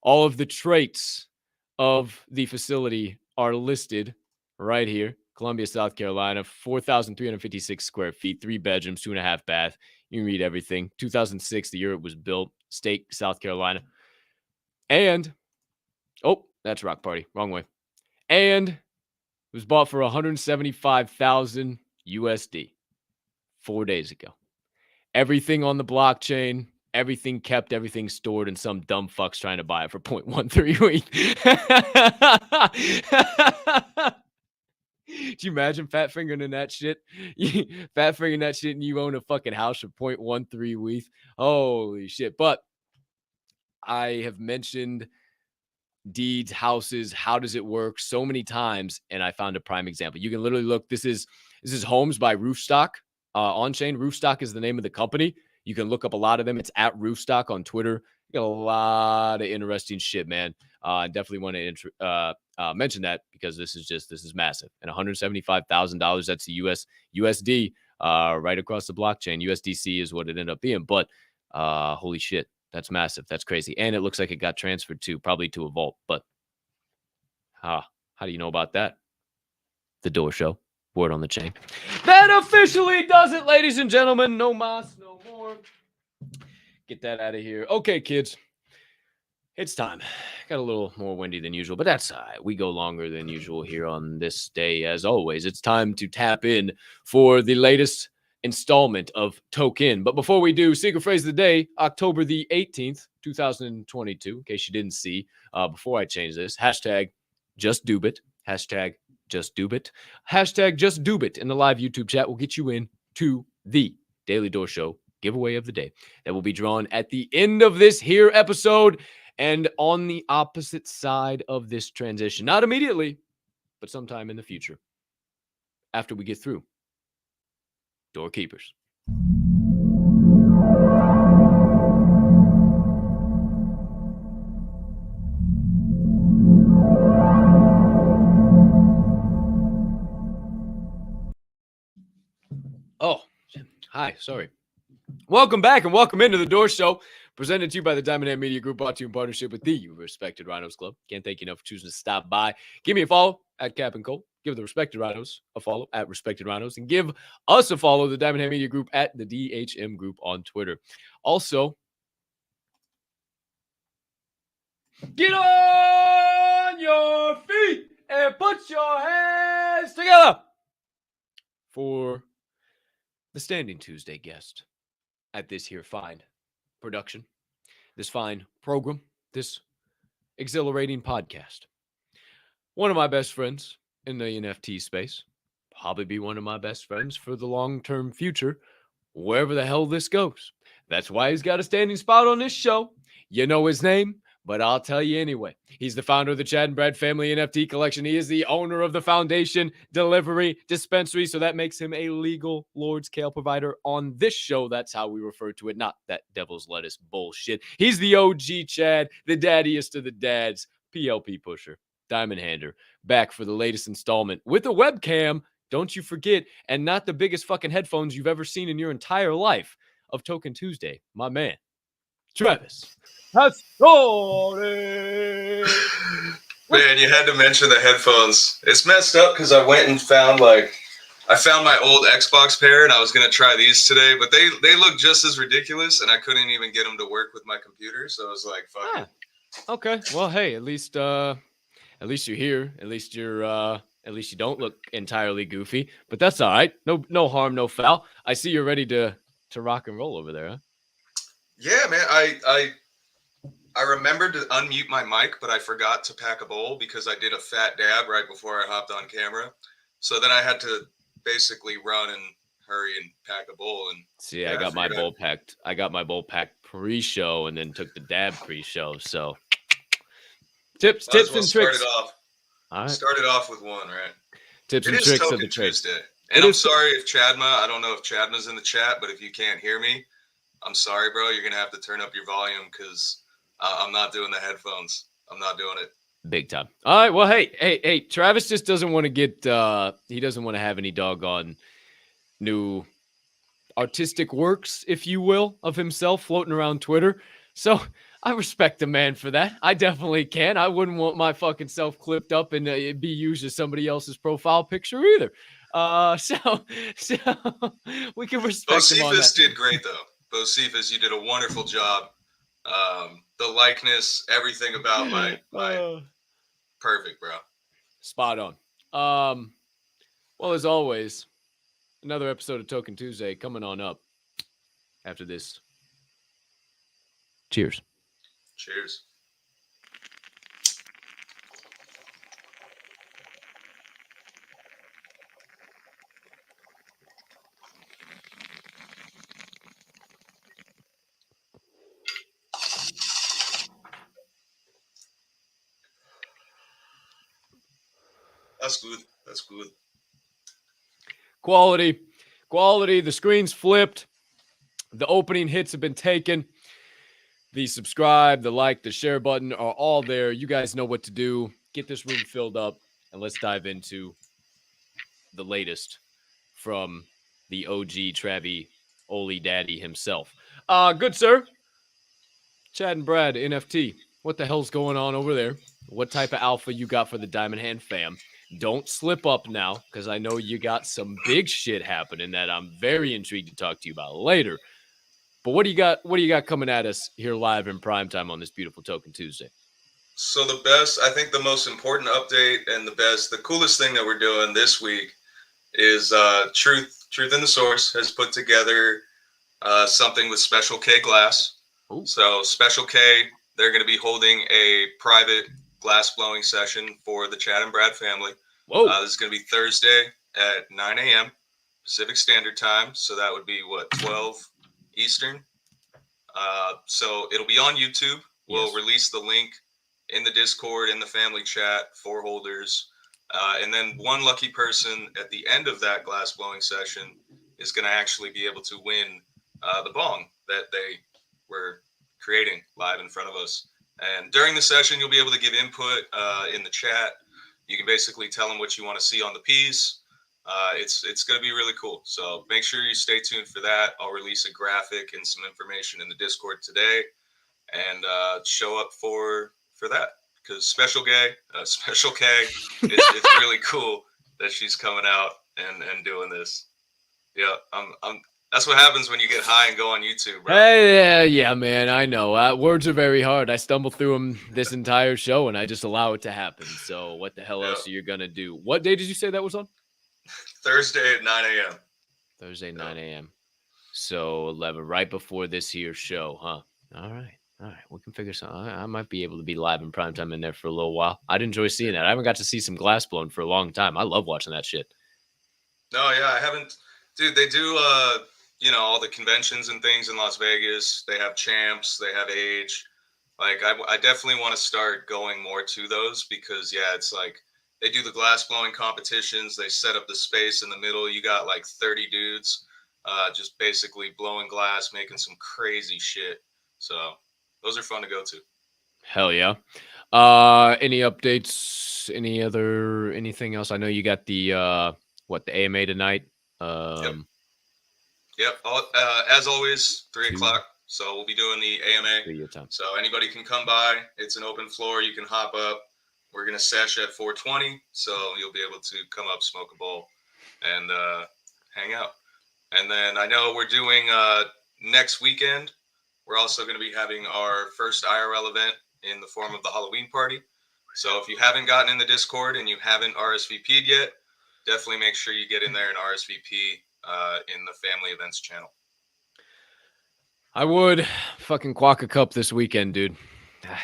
All of the traits of the facility are listed right here. Columbia, South Carolina, 4,356 square feet, 3 bedrooms, 2.5 bath. You can read everything. 2006, the year it was built. State, South Carolina. And, that's Rock Party. Wrong way. And it was bought for $175,000 USD 4 days ago. Everything on the blockchain, everything kept, everything stored, and some dumb fuck's trying to buy it for 0.13 ETH. Could you imagine fat fingering in that shit? Fat fingering that shit and you own a fucking house for 0.13 ETH. Holy shit. But I have mentioned deeds, houses, how does it work so many times, and I found a prime example. You can literally look. This is homes by Roofstock on chain. Roofstock is the name of the company. You can look up a lot of them. It's at Roofstock on Twitter. You got a lot of interesting shit, man. I definitely want to mention that because this is massive. And $175,000, that's the USD right across the blockchain. USDC is what it ended up being. But holy shit, that's massive. That's crazy. And it looks like it got transferred to probably to a vault. But how do you know about that? The Door Show. Word on the chain. That officially does it, ladies and gentlemen. No mas, no more. Get that out of here. Okay, kids. It's time. Got a little more windy than usual, but that's all right. We go longer than usual here on this day, as always. It's time to tap in for the latest installment of Tokin. But before we do, secret phrase of the day, October the 18th, 2022, in case you didn't see, before I change this, hashtag just doobit, hashtag just doobit, hashtag just doobit in the live YouTube chat will get you in to the Daily Door Show giveaway of the day that will be drawn at the end of this here episode and on the opposite side of this transition. Not immediately, but sometime in the future after we get through Doorkeepers. Oh, hi. Sorry. Welcome back and welcome into the Door Show, presented to you by the Diamond Head Media Group, brought to you in partnership with the Respected Rhinos Club. Can't thank you enough for choosing to stop by. Give me a follow at Cap and Cole. Give the Respected Rhinos a follow at Respected Rhinos. And give us a follow, the Diamond Head Media Group, at the DHM Group on Twitter. Also, get on your feet and put your hands together for the Standing Tuesday guest at this here fine production, this fine program, this exhilarating podcast. One of my best friends in the NFT space, probably be one of my best friends for the long-term future, wherever the hell this goes. That's why he's got a standing spot on this show. You know his name, but I'll tell you anyway. He's the founder of the Chad and Brad Family NFT Collection. He is the owner of the Foundation Delivery Dispensary, so that makes him a legal Lord's Kale provider on this show. That's how we refer to it, not that devil's lettuce bullshit. He's the OG Chad, the daddiest of the dads, PLP pusher, diamond hander, back for the latest installment with a webcam, don't you forget, and not the biggest fucking headphones you've ever seen in your entire life of Tokin Tuesday, my man, Travis. That's started. Man, you had to mention the headphones. It's messed up because I went and found I found my old Xbox pair and I was gonna try these today, but they look just as ridiculous and I couldn't even get them to work with my computer. So I was like, fuck it. Okay. Well, hey, at least you're here. At least you don't look entirely goofy. But that's all right. No harm, no foul. I see you're ready to rock and roll over there, huh? Yeah, man. I remembered to unmute my mic, but I forgot to pack a bowl because I did a fat dab right before I hopped on camera. So then I had to basically run and hurry and pack a bowl. And see, yeah, I got my bowl packed. I got my bowl packed pre-show and then took the dab pre-show. So tips and tricks. Started off with one, right? Tips and tricks of the trade. And I'm sorry if Chadma, I don't know if Chadma's in the chat, but if you can't hear me, I'm sorry, bro. You're going to have to turn up your volume because I'm not doing the headphones. I'm not doing it. Big time. All right. Well, hey, Travis just doesn't want to get, he doesn't want to have any doggone new artistic works, if you will, of himself floating around Twitter. So I respect the man for that. I definitely can. I wouldn't want my fucking self clipped up and be used as somebody else's profile picture either. So we can respect him on that. Bocephus did great, though. Bocephus, you did a wonderful job. The likeness, everything about my perfect, bro. Spot on. Well, as always, another episode of Tokin Tuesday coming on up after this. Cheers. Cheers. That's good. That's good. Quality. The screen's flipped. The opening hits have been taken. The subscribe, the like, the share button are all there. You guys know what to do. Get this room filled up, and let's dive into the latest from the OG Travie Oli Daddy himself. Good sir. Chad and Brad, NFT. What the hell's going on over there? What type of alpha you got for the Diamond Hand fam? Don't slip up now, because I know you got some big shit happening that I'm very intrigued to talk to you about later. But what do you got? What do you got coming at us here live in prime time on this beautiful Tokin Tuesday? So I think the most important update and the coolest thing that we're doing this week is Truth in the Source has put together something with Special K Glass. Ooh. So Special K, they're going to be holding a private glass blowing session for the Chad and Brad family. Whoa. This is going to be Thursday at 9 a.m. Pacific Standard Time. So that would be 12 Eastern. So it'll be on YouTube. We'll release the link in the Discord, in the family chat for holders. And then one lucky person at the end of that glass blowing session is going to actually be able to win the bong that they were creating live in front of us. And during the session, you'll be able to give input in the chat. You can basically tell them what you want to see on the piece. It's going to be really cool. So make sure you stay tuned for that. I'll release a graphic and some information in the Discord today, and show up for that, because Special K, it's really cool that she's coming out and doing this. Yeah, that's what happens when you get high and go on YouTube, bro. Hey, yeah, man, I know. Words are very hard. I stumble through them this entire show, and I just allow it to happen. So what the hell else are you going to do? What day did you say that was on? Thursday at 9 a.m. Thursday, 9 a.m. So 11, right before this here show, huh? All right. We can figure something. I might be able to be live in primetime in there for a little while. I'd enjoy seeing that. I haven't got to see some glass blown for a long time. I love watching that shit. No, yeah, I haven't. Dude, they do, all the conventions and things in Las Vegas. They have champs. They have age. Like, I definitely want to start going more to those, because, yeah, it's like they do the glass blowing competitions. They set up the space in the middle. You got like 30 dudes just basically blowing glass, making some crazy shit. So those are fun to go to. Hell yeah. Any updates? Anything else? I know you got the AMA tonight. Yep. As always, 3 o'clock. So we'll be doing the AMA. So anybody can come by. It's an open floor. You can hop up. We're going to sesh at 4:20. So you'll be able to come up, smoke a bowl, and hang out. And then I know we're doing next weekend. We're also going to be having our first IRL event in the form of the Halloween party. So if you haven't gotten in the Discord and you haven't RSVP'd yet, definitely make sure you get in there and RSVP in the family events channel. I would fucking quack a cup this weekend, dude.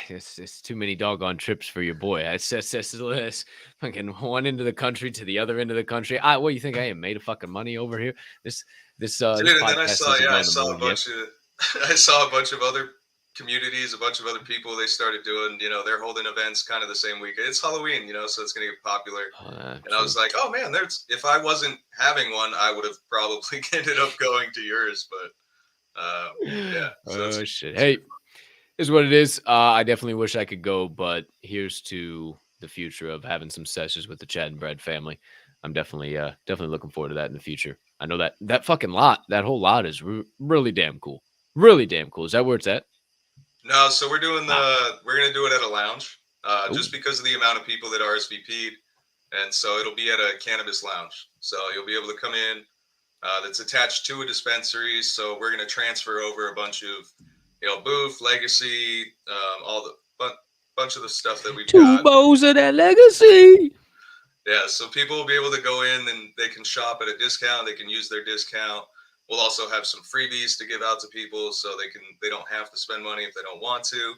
It's too many doggone trips for your boy. It's fucking one end of the country to the other end of the country. What you think I am made of fucking money over here? Dude, and then I saw a bunch of other communities, a bunch of other people. They started doing, they're holding events kind of the same week. It's Halloween, so it's gonna get popular. And I was like, oh man, if I wasn't having one, I would have probably ended up going to yours. But yeah. So shit. Hey. Is what it is. I definitely wish I could go, but here's to the future of having some sessions with the Chad and Brad family. I'm definitely looking forward to that in the future. I know that fucking lot, that whole lot is really damn cool. Really damn cool. Is that where it's at? No, so we're doing we're gonna do it at a lounge, just because of the amount of people that RSVP'd, and so it'll be at a cannabis lounge. So you'll be able to come in. That's attached to a dispensary. So we're gonna transfer over a bunch of booth, legacy, all the bunch of the stuff that we've got. 2 bows of that legacy. Yeah, so people will be able to go in and they can shop at a discount. They can use their discount. We'll also have some freebies to give out to people, so they don't have to spend money if they don't want to.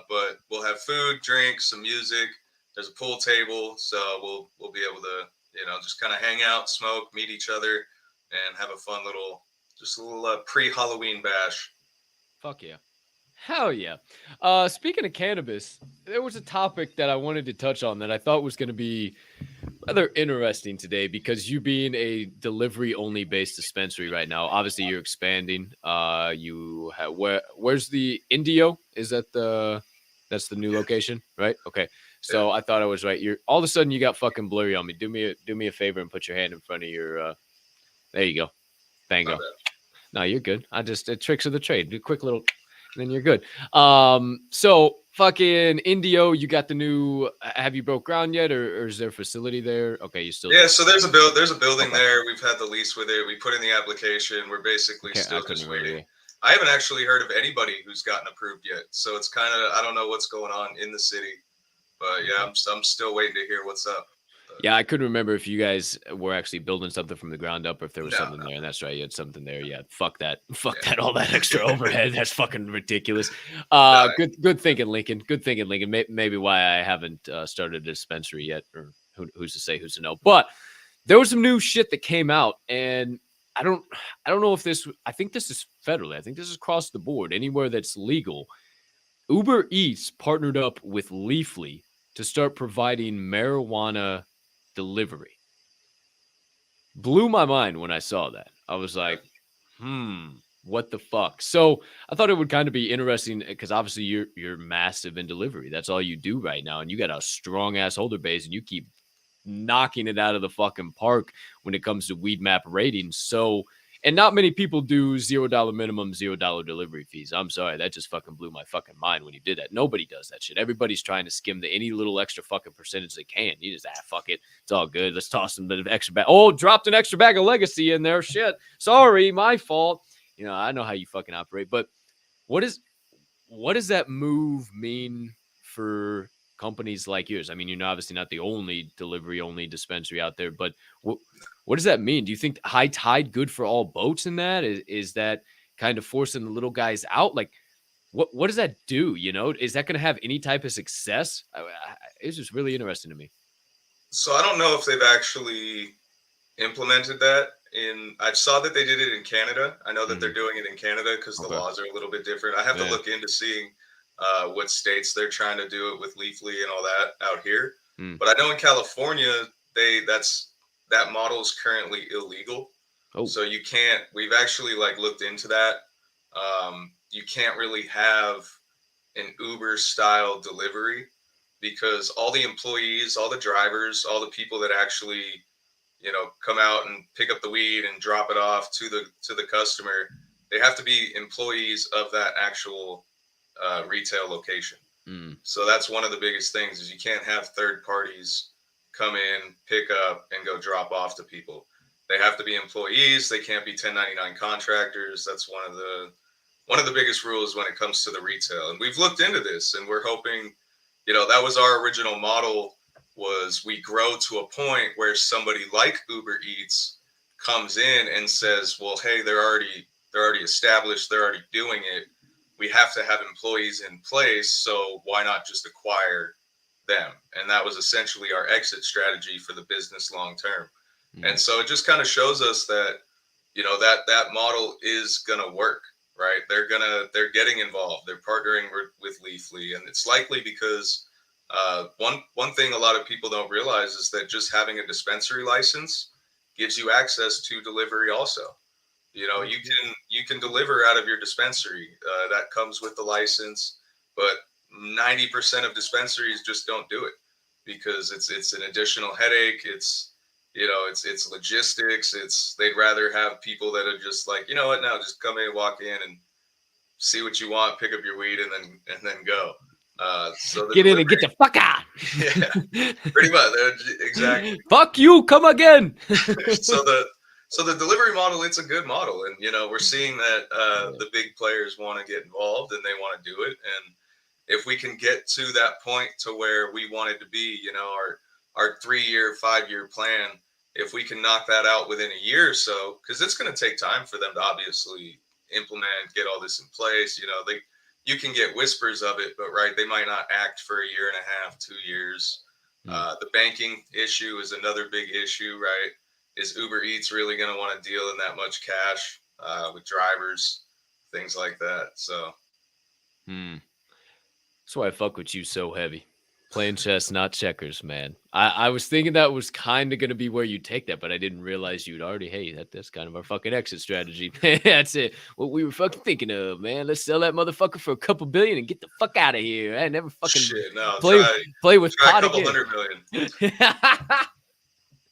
But we'll have food, drinks, some music. There's a pool table, so we'll be able to just kind of hang out, smoke, meet each other, and have a fun little pre-Halloween bash. Fuck yeah. Hell yeah. Speaking of cannabis, there was a topic that I wanted to touch on that I thought was going to be rather interesting today because you being a delivery only based dispensary right now, obviously you're expanding. You have where's the Indio? Is that that's the new Yeah. location, right? Okay. Yeah. So I thought I was right. You're all of a sudden you got fucking blurry on me. Do me a favor and put your hand in front of your there you go. My Bango. bad. No, you're good. I just tricks of the trade. Do a quick little and then you're good. So fucking Indio, you got the new. Have you broke ground yet, or is there a facility there? Okay, you still Yeah, just. so there's a building Okay. there. We've had the lease with it. We put in the application. We're basically I still couldn't just remember. waiting. I haven't actually heard of anybody who's gotten approved yet. So it's kind of I don't know what's going on in the city, but yeah, Okay. I'm still waiting to hear what's up. But Yeah, I couldn't remember if you guys were actually building something from the ground up or if there was no, something there. And that's right, you had something there. Yeah, fuck that. Fuck yeah, that. All that extra overhead. That's fucking ridiculous. no, Good thinking, Lincoln. Good thinking, Lincoln. Maybe why I haven't started a dispensary yet, or who's to say, who's to know. But there was some new shit that came out, and I don't know if this. I think this is federally. I think this is across the board. Anywhere that's legal, Uber Eats partnered up with Leafly to start providing marijuana delivery. Blew my mind when I saw that. I was like, what the fuck? So I thought it would kind of be interesting because obviously you're massive in delivery. That's all you do right now, and you got a strong ass holder base, and you keep knocking it out of the fucking park when it comes to weed map ratings. So, and not many people do $0 minimum, $0 delivery fees. I'm sorry, that just fucking blew my fucking mind when you did that. Nobody does that shit. Everybody's trying to skim any little extra fucking percentage they can. You just fuck it. It's all good. Let's toss some bit of extra bag. Oh, dropped an extra bag of legacy in there. Shit. Sorry, my fault. I know how you fucking operate, but what does that move mean for companies like yours? I mean, you're obviously not the only delivery only dispensary out there, but what does that mean? Do you think high tide good for all boats in that? Is that kind of forcing the little guys out? Like, what does that do? Is that going to have any type of success? It's just really interesting to me. So I don't know if they've actually implemented that I saw that they did it in Canada. I know that they're doing it in Canada because the Okay. laws are a little bit different. I have to Yeah. look into seeing what states they're trying to do it with Leafly and all that out here. Mm. But I know in California, that model is currently illegal. Oh. So you can't. We've actually looked into that. You can't really have an Uber style delivery because all the employees, all the drivers, all the people that actually come out and pick up the weed and drop it off to the customer, they have to be employees of that actual retail location. Mm. So that's one of the biggest things is you can't have third parties come in, pick up, and go drop off to people. They have to be employees. They can't be 1099 contractors. That's one of the biggest rules when it comes to the retail. And we've looked into this, and we're hoping, that was our original model. Was we grow to a point where somebody like Uber Eats comes in and says, well, hey, they're already established, they're already doing it. We have to have employees in place, so why not just acquire them? And that was essentially our exit strategy for the business long term. And so it just kind of shows us that that model is gonna work, right? They're getting involved, they're partnering with Leafly, and it's likely because one thing a lot of people don't realize is that just having a dispensary license gives you access to delivery also. You can deliver out of your dispensary. That comes with the license, but 90% of dispensaries just don't do it because it's an additional headache. It's logistics. They'd rather have people that are just like, you know what, now just come in, walk in, and see what you want, pick up your weed, and then go. So the Get in delivery, and get the fuck out. yeah, pretty much exactly. Fuck you, come again. So the delivery model, it's a good model, and we're seeing that the big players want to get involved and they want to do it. And if we can get to that point to where we wanted to be, our 3-year, 5-year plan, if we can knock that out within a year or so, because it's going to take time for them to obviously implement, get all this in place. You can get whispers of it, but right, they might not act for a year and a half, 2 years. The banking issue is another big issue, right? Is Uber Eats really going to want to deal in that much cash with drivers, things like that? So That's why I fuck with you so heavy. Playing chess, not checkers, man. I was thinking that was kind of going to be where you take that, but I didn't realize you'd already, hey, that's kind of our fucking exit strategy. That's it. What we were fucking thinking of, man. Let's sell that motherfucker for a couple billion and get the fuck out of here. I never fucking Shit, no, play with try pot a couple again. $100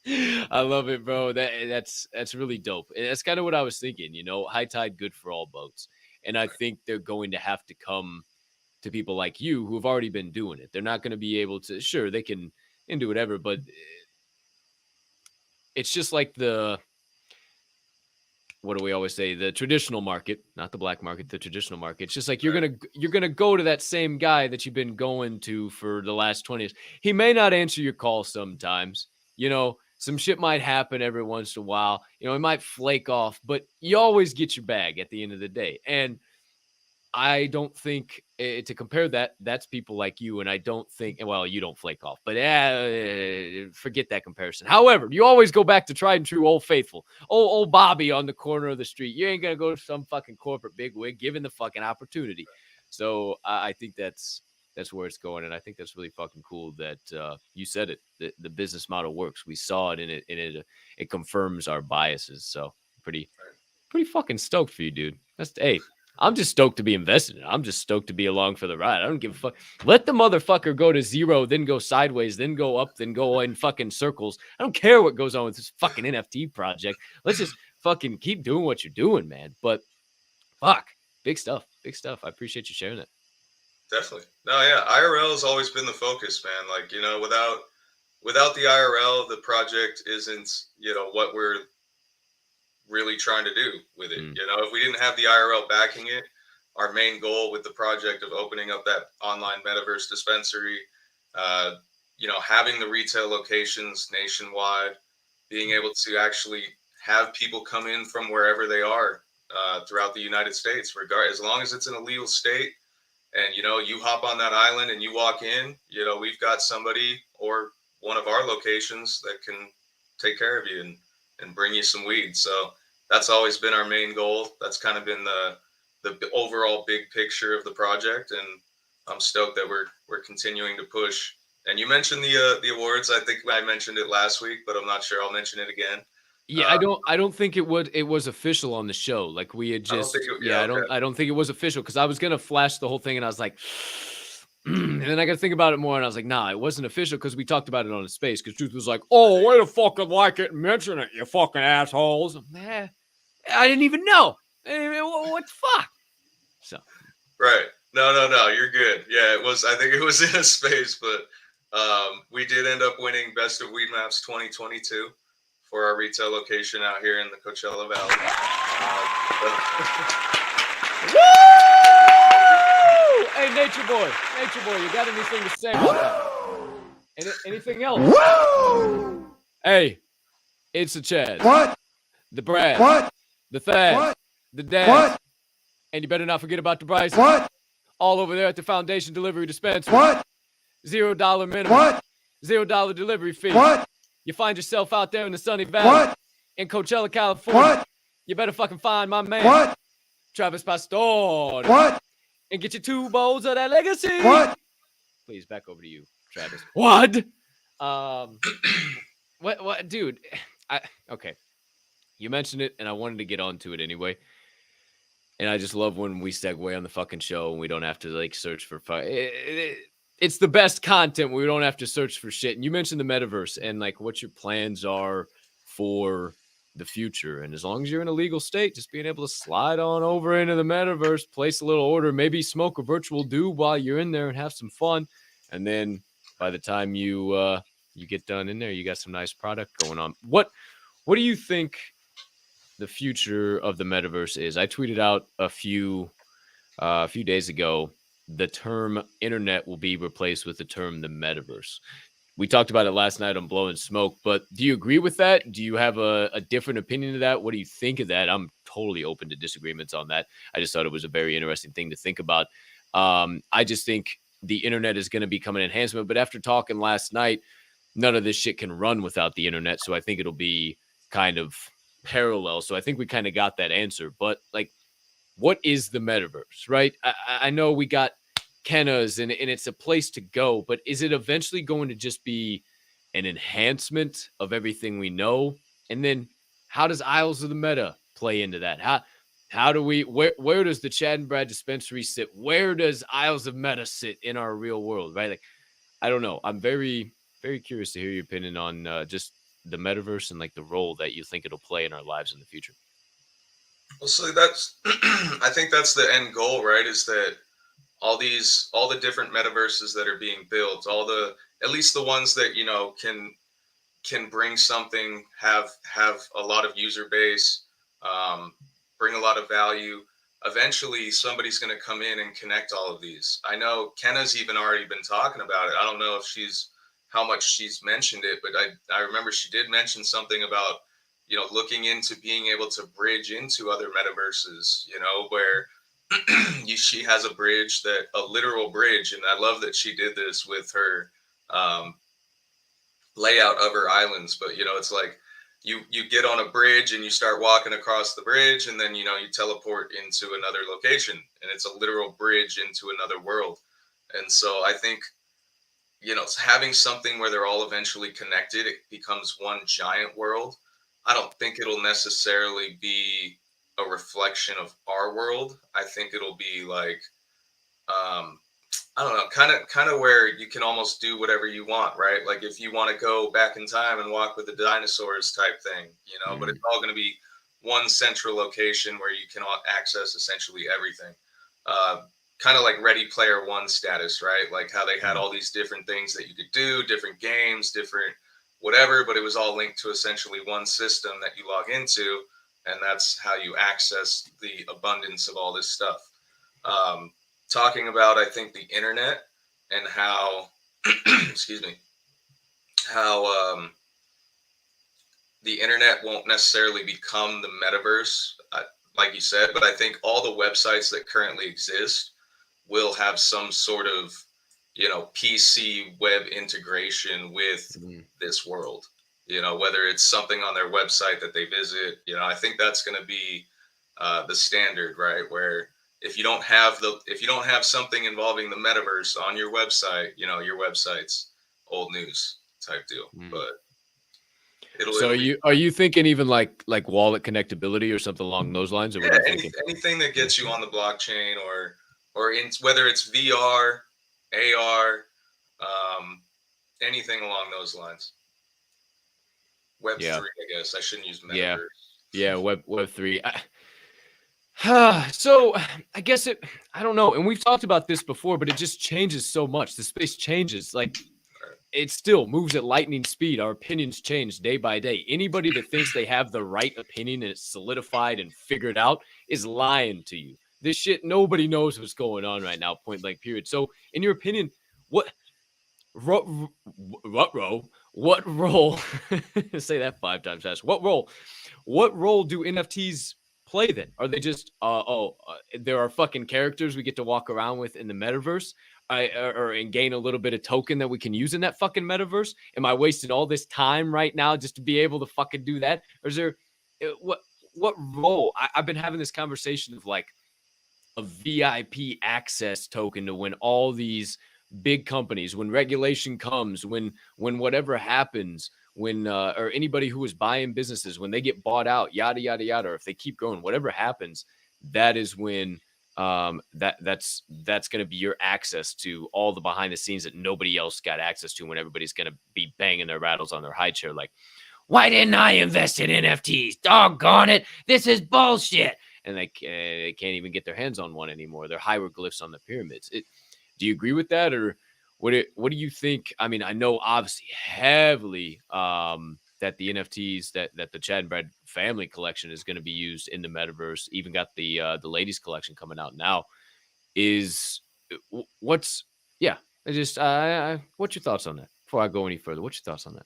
million. I love it, bro. That's really dope. And that's kind of what I was thinking, high tide, good for all boats. And I think they're going to have to come to people like you who have already been doing it. They're not going to be able to, sure, they can and do whatever, but it's just like what do we always say? The traditional market, not the black market, the traditional market. It's just like you're gonna go to that same guy that you've been going to for the last 20 years. He may not answer your call sometimes. Some shit might happen every once in a while. He might flake off, but you always get your bag at the end of the day. And I don't think to compare that's people like you. And I don't think, well, you don't flake off, but forget that comparison. However, you always go back to tried and true old faithful, old Bobby on the corner of the street. You ain't going to go to some fucking corporate bigwig given the fucking opportunity. So I think that's where it's going. And I think that's really fucking cool that you said it. The business model works. We saw it in it, and it confirms our biases. So pretty fucking stoked for you, dude. Hey, I'm just stoked to be invested in it. I'm just stoked to be along for the ride. I don't give a fuck. Let the motherfucker go to zero, then go sideways, then go up, then go in fucking circles. I don't care what goes on with this fucking NFT project. Let's just fucking keep doing what you're doing, man. But fuck, big stuff. Big stuff. I appreciate you sharing that. Definitely. No, yeah. IRL has always been the focus, man. Like, without the IRL, the project isn't, what we're really trying to do with it. If we didn't have the IRL backing it, our main goal with the project of opening up that online metaverse dispensary, having the retail locations nationwide, being able to actually have people come in from wherever they are throughout the United States, as long as it's in a legal state, and you hop on that island and you walk in, we've got somebody or one of our locations that can take care of you and bring you some weed. So that's always been our main goal. That's kind of been the overall big picture of the project, and I'm stoked that we're continuing to push. And you mentioned the awards. I think I mentioned it last week, but I'm not sure. I'll mention it again. Yeah, I don't think it was official on the show. Like we had just I don't think it was official, because I was gonna flash the whole thing and I was like, and then I got to think about it more, and I was like, nah, it wasn't official, because we talked about it on the space, because Truth was like, oh, way to fucking like it and mention it, you fucking assholes. Man, I didn't even know. What the fuck? So. Right. No, you're good. Yeah, it was. I think it was in a space, but we did end up winning Best of Weed Maps 2022 for our retail location out here in the Coachella Valley. Woo! Hey, Nature Boy, you got anything to say about that? Anything else? Woo! Hey, it's the Chad. What? The Brad. What? The Thad. What? The Dad. What? And you better not forget about the Bryce. What? All over there at the Foundation Delivery Dispensary. What? $0 minimum. What? $0 delivery fee. What? You find yourself out there in the Sunny Valley. What? In Coachella, California. What? You better fucking find my man. What? Travis Pastor. What? And get your 2 bowls of that legacy. What? Please, back over to you, Travis. What? What, dude? Okay. You mentioned it, and I wanted to get onto it anyway. And I just love when we segue on the fucking show and we don't have to search for it's the best content where we don't have to search for shit. And you mentioned the metaverse and what your plans are for the future. And as long as you're in a legal state, just being able to slide on over into the metaverse, place a little order, maybe smoke a virtual doob while you're in there and have some fun. And then by the time you get done in there, you got some nice product going on. What do you think the future of the metaverse is? I tweeted out a few days ago, the term internet will be replaced with the term the metaverse. We talked about it last night on Blowing Smoke, but do you agree with that? Do you have a different opinion to that? What do you think of that? I'm totally open to disagreements on that. I just thought it was a very interesting thing to think about. I just think the internet is going to become an enhancement, but after talking last night, none of this shit can run without the internet. So I think it'll be kind of parallel. So I think we kind of got that answer, but what is the metaverse, right? I know we got Kenna's and it's a place to go, but is it eventually going to just be an enhancement of everything we know? And then how does Isles of the Meta play into that? How do we where does the Chad and Brad dispensary sit? Where does Isles of Meta sit in our real world? Right? Like, I don't know. I'm very, very curious to hear your opinion on just the metaverse and like the role that you think it'll play in our lives in the future. Well, so that's I think that's the end goal, right? Is that all the different metaverses that are being built, at least the ones that can bring something, have a lot of user base, bring a lot of value. Eventually, somebody's going to come in and connect all of these. I know Kenna's even already been talking about it. I don't know if how much she's mentioned it, but I remember she did mention something about, looking into being able to bridge into other metaverses, where she has a literal bridge. And I love that she did this with her, layout of her islands. But it's like you get on a bridge and you start walking across the bridge, and then you teleport into another location, and it's a literal bridge into another world. And so I think having something where they're all eventually connected, it becomes one giant world. I don't think it'll necessarily be a reflection of our world. I think it'll be like, I don't know, kind of where you can almost do whatever you want, right? Like if you want to go back in time and walk with the dinosaurs type thing, but it's all going to be one central location where you can access essentially everything. Kind of like Ready Player One status, right? Like how they had all these different things that you could do, different games, different whatever, but it was all linked to essentially one system that you log into, and that's how you access the abundance of all this stuff. Talking about, I think, the internet and how, excuse me, how the internet won't necessarily become the metaverse, like you said, but I think all the websites that currently exist will have some sort of, PC web integration with this world, whether it's something on their website that they visit, I think that's going to be the standard, right? Where if you don't have something involving the metaverse on your website, your website's old news type deal. But so are you thinking even like wallet connectability or something along those lines, or what are you thinking? Anything that gets you on the blockchain, or in whether it's VR, AR, anything along those lines. Web3, I guess I shouldn't use metaverse. Yeah, Web3. So I guess I don't know. And we've talked about this before, but it just changes so much. The space changes. Like, it still moves at lightning speed. Our opinions change day by day. Anybody that thinks they have the right opinion and it's solidified and figured out is lying to you. This shit, nobody knows what's going on right now, point blank period. So in your opinion, what role say that 5 times fast. What role do NFTs play then? Are they just there are fucking characters we get to walk around with in the metaverse, and gain a little bit of token that we can use in that fucking metaverse? Am I wasting all this time right now just to be able to fucking do that? Or is there what role? I've been having this conversation of like a VIP access token to when all these big companies, when regulation comes, when whatever happens, when or anybody who is buying businesses, when they get bought out, yada yada yada, or if they keep growing, whatever happens, that is when that's going to be your access to all the behind the scenes that nobody else got access to, when everybody's going to be banging their rattles on their high chair like, why didn't I invest in NFTs? Doggone it, this is bullshit. And they can't even get their hands on one anymore. They're hieroglyphs on the pyramids. Do you agree with that, or what do you think? I mean, I know obviously heavily that the NFTs that the Chad and Brad family collection is going to be used in the metaverse. Even got the ladies collection coming out now. What's your thoughts on that? Before I go any further, what's your thoughts on that?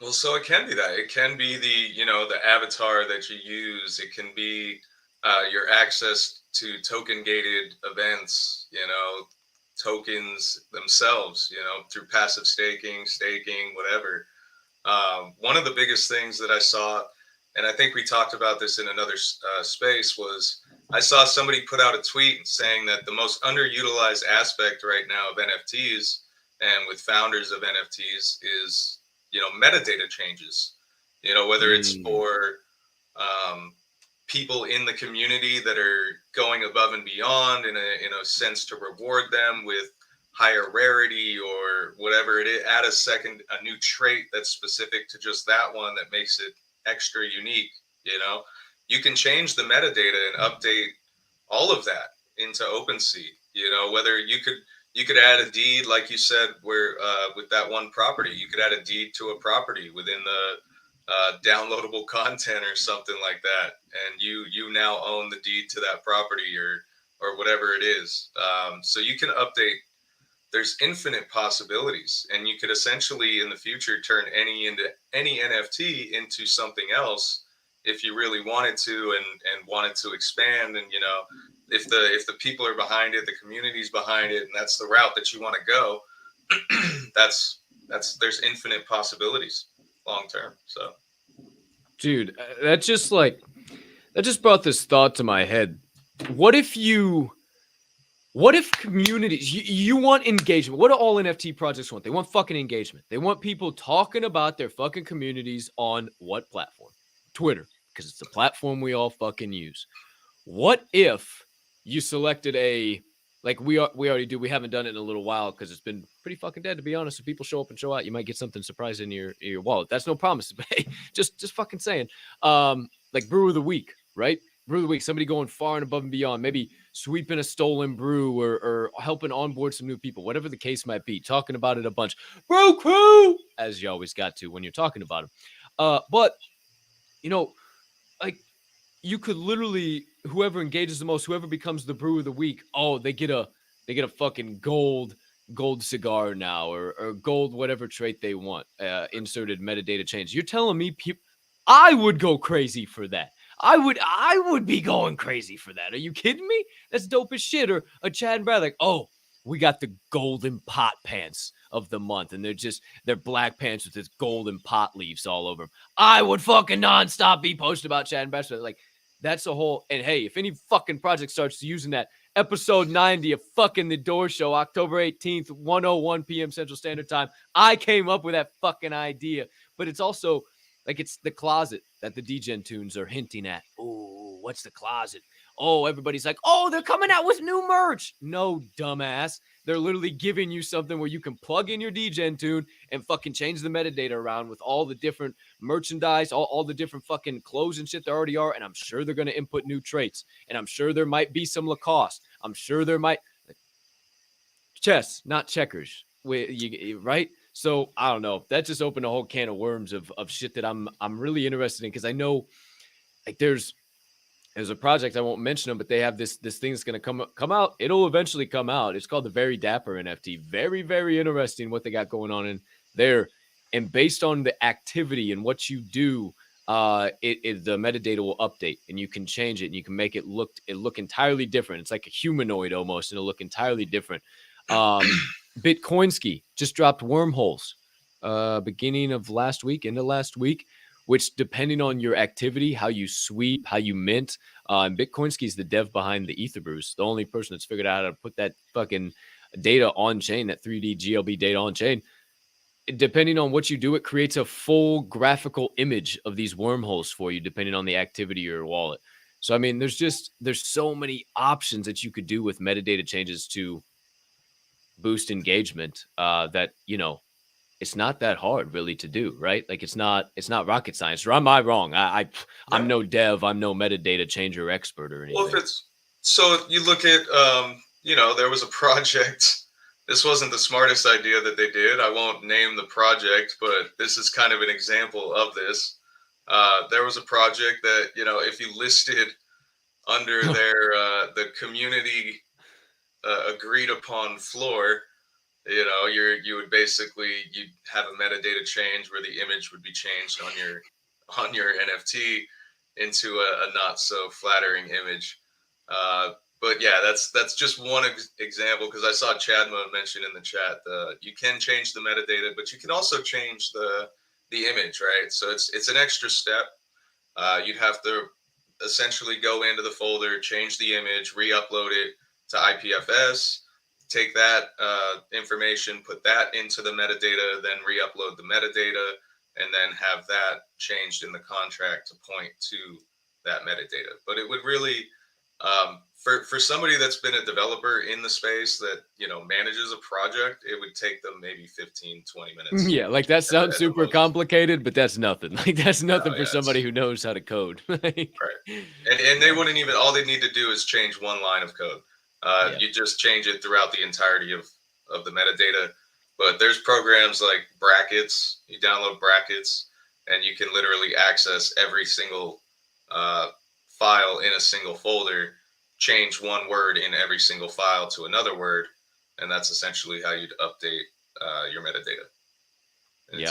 Well, so it can be that. It can be the avatar that you use. It can be your access to token gated events, tokens themselves, through passive staking, whatever. One of the biggest things that I saw, and I think we talked about this in another space, was I saw somebody put out a tweet saying that the most underutilized aspect right now of NFTs and with founders of NFTs is, metadata changes, whether it's for people in the community that are going above and beyond in a sense to reward them with higher rarity or whatever it is, add a new trait that's specific to just that one that makes it extra unique. You can change the metadata and update all of that into OpenSea. Whether you could add a deed, like you said, where with that one property, you could add a deed to a property within the downloadable content or something like that, and you now own the deed to that property or whatever it is. So you can update. There's infinite possibilities, and you could essentially in the future turn any NFT into something else if you really wanted to and wanted to expand. And if the people are behind it, the community's behind it, and that's the route that you want to go, there's infinite possibilities long term. So, dude, that just brought this thought to my head. What if communities, you want engagement? What do all NFT projects want? They want fucking engagement. They want people talking about their fucking communities on what platform? Twitter, because it's the platform we all fucking use. What if you selected we already do. We haven't done it in a little while because it's been pretty fucking dead, to be honest. If people show up and show out, you might get something surprising in your wallet. That's no promise. Hey, just fucking saying. Like brew of the week, right? Brew of the week. Somebody going far and above and beyond. Maybe sweeping a stolen brew or helping onboard some new people. Whatever the case might be. Talking about it a bunch. Brew crew, as you always got to when you're talking about them. But you could literally, whoever engages the most, whoever becomes the brew of the week, they get a fucking gold cigar now or gold whatever trait they want, inserted metadata change. You're telling me I would go crazy for that. I would be going crazy for that. Are you kidding me? That's dope as shit. Or a Chad and Brad, we got the golden pot pants of the month, and they're black pants with this golden pot leaves all over them. I would fucking nonstop be posting about Chad and Brad. That's a whole. And hey, if any fucking project starts using that, episode 90 of fucking The Door Show, October 18th, 1:01 p.m. Central Standard Time. I came up with that fucking idea, but it's also it's the closet that the DGen tunes are hinting at. Oh, what's the closet? Oh, everybody's like, they're coming out with new merch. No, dumbass. They're literally giving you something where you can plug in your DGen tune and fucking change the metadata around with all the different merchandise, all the different fucking clothes and shit there already are. And I'm sure they're going to input new traits. And I'm sure there might be some Lacoste. I'm sure there might. Chess, not checkers. Right? So I don't know. That just opened a whole can of worms of shit that I'm really interested in, because I know there's a project, I won't mention them, but they have this thing that's going to come out. It'll eventually come out. It's called the Very Dapper NFT. Very, very interesting what they got going on in there. And based on the activity and what you do, the metadata will update, and you can change it, and you can make it look entirely different. It's like a humanoid almost, and it'll look entirely different. Bitcoinski just dropped wormholes beginning of last week, into last week, which depending on your activity, how you sweep, how you mint, and Bitcoinski is the dev behind the Etherbrews, the only person that's figured out how to put that fucking data on chain, that 3D GLB data on chain. Depending on what you do, it creates a full graphical image of these wormholes for you, depending on the activity of your wallet. So, I mean, there's so many options that you could do with metadata changes to boost engagement that, it's not that hard really to do, right? It's not rocket science. Or am I wrong? I'm no dev. I'm no metadata changer expert or anything. Well, so you look at, there was a project. This wasn't the smartest idea that they did. I won't name the project, but this is kind of an example of this. There was a project that, if you listed under the community agreed upon floor, you would basically, you'd have a metadata change where the image would be changed on your NFT into a not so flattering image. But yeah, that's just one example, because I saw Chad Mode mention in the chat you can change the metadata, but you can also change the image, right? So it's an extra step. You'd have to essentially go into the folder, change the image, re-upload it to IPFS, take that information, put that into the metadata, then re-upload the metadata, and then have that changed in the contract to point to that metadata. But it would really, for somebody that's been a developer in the space that, manages a project, it would take them maybe 15, 20 minutes. Yeah, like that sounds super complicated, but that's nothing. Like that's nothing for somebody who knows how to code. Right. And they wouldn't even, all they need to do is change one line of code. You just change it throughout the entirety of the metadata. But there's programs like Brackets. You download Brackets, and you can literally access every single file in a single folder, change one word in every single file to another word, and that's essentially how you'd update your metadata. And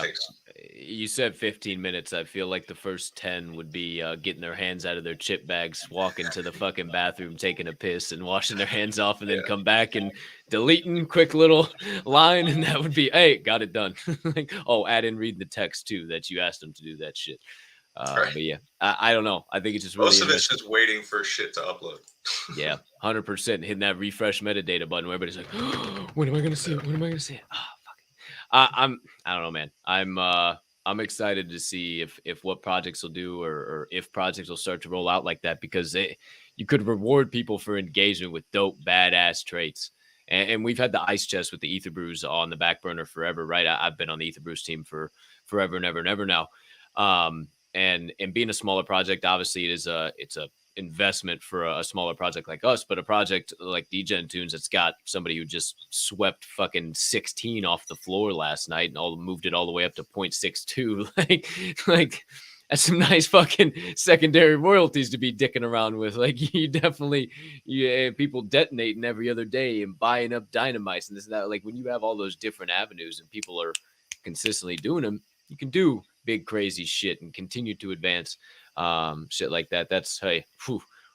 you said 15 minutes. I feel like the first 10 would be getting their hands out of their chip bags, walking to the fucking bathroom, taking a piss and washing their hands off, and then come back and deleting quick little line. And that would be, hey, got it done. Like, add in reading the text too, that you asked them to do that shit. But yeah, I don't know. I think it's just really most of it's just waiting for shit to upload. Yeah, 100% hitting that refresh metadata button where everybody's like, when am I going to see it? When am I going to see it? I don't know, man. I'm excited to see if what projects will do or if projects will start to roll out like that, because you could reward people for engagement with dope, badass traits. And we've had the ice chest with the Ether Brews on the back burner forever, right? I've been on the Ether Brews team for forever and ever and ever now. And being a smaller project, obviously it's a investment for a smaller project like us, but a project like DGen Tunes that's got somebody who just swept fucking 16 off the floor last night and moved it all the way up to 0.62. like that's some nice fucking secondary royalties to be dicking around with. Like you definitely, people detonating every other day and buying up dynamites and this and that. Like when you have all those different avenues and people are consistently doing them, you can do big crazy shit and continue to advance shit like that. That's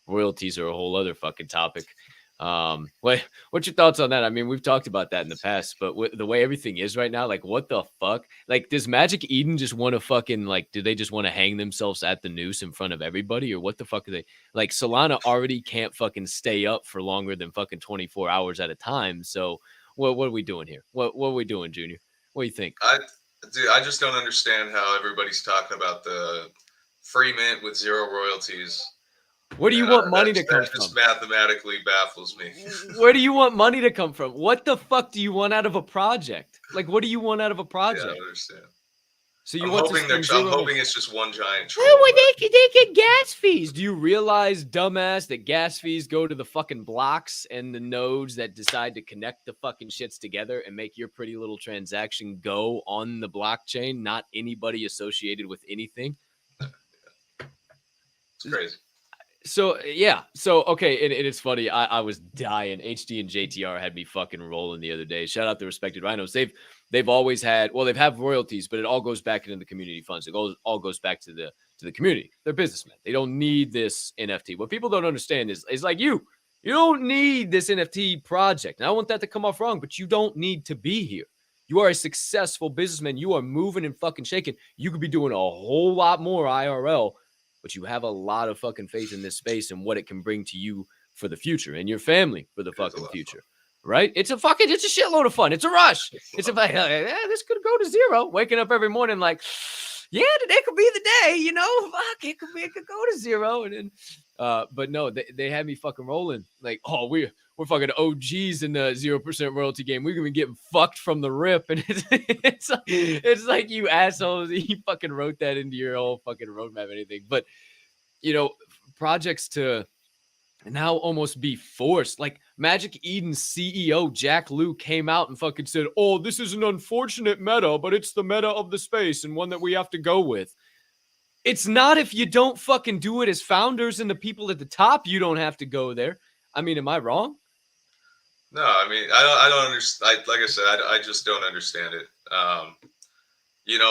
royalties are a whole other fucking topic. What's your thoughts on that? I mean, we've talked about that in the past, but the way everything is right now, like what the fuck? Like does Magic Eden just want to fucking do they just want to hang themselves at the noose in front of everybody, or what the fuck are they like? Solana already can't fucking stay up for longer than fucking 24 hours at a time. So what are we doing here? What are we doing, Junior? What do you think? I just don't understand how everybody's talking about the free mint with zero royalties. Where do you want money to come from? That just mathematically baffles me. Where do you want money to come from? What the fuck do you want out of a project? Like, what do you want out of a project? Yeah, I understand. So I'm hoping it's just one giant troll. They get gas fees. Do you realize, dumbass, that gas fees go to the fucking blocks and the nodes that decide to connect the fucking shits together and make your pretty little transaction go on the blockchain, not anybody associated with anything? It's crazy. So, yeah. So, okay. And it's funny. I was dying. HD and JTR had me fucking rolling the other day. Shout out the Respected Rhinos. They've always had, they've had royalties, but it all goes back into the community funds. It all goes back to the community. They're businessmen. They don't need this NFT. What people don't understand is like you don't need this NFT project. And I want that to come off wrong, but you don't need to be here. You are a successful businessman. You are moving and fucking shaking. You could be doing a whole lot more IRL, but you have a lot of fucking faith in this space and what it can bring to you for the future and your family for the fucking future. Right? It's a shitload of fun. It's a rush. It's this could go to zero. Waking up every morning like, yeah, today could be the day, fuck, it could go to zero. And then, but no, they had me fucking rolling. Like, we're fucking OGs in the 0% royalty game. We're gonna be getting fucked from the rip. And it's like you assholes, you fucking wrote that into your whole fucking roadmap and anything. But projects to now almost be forced. Like Magic Eden's CEO Jack Liu came out and fucking said, this is an unfortunate meta, but it's the meta of the space and one that we have to go with. It's not if you don't fucking do it as founders and the people at the top. You don't have to go there. I mean, am I wrong? No, I mean, I don't understand. Like I said, I just don't understand it.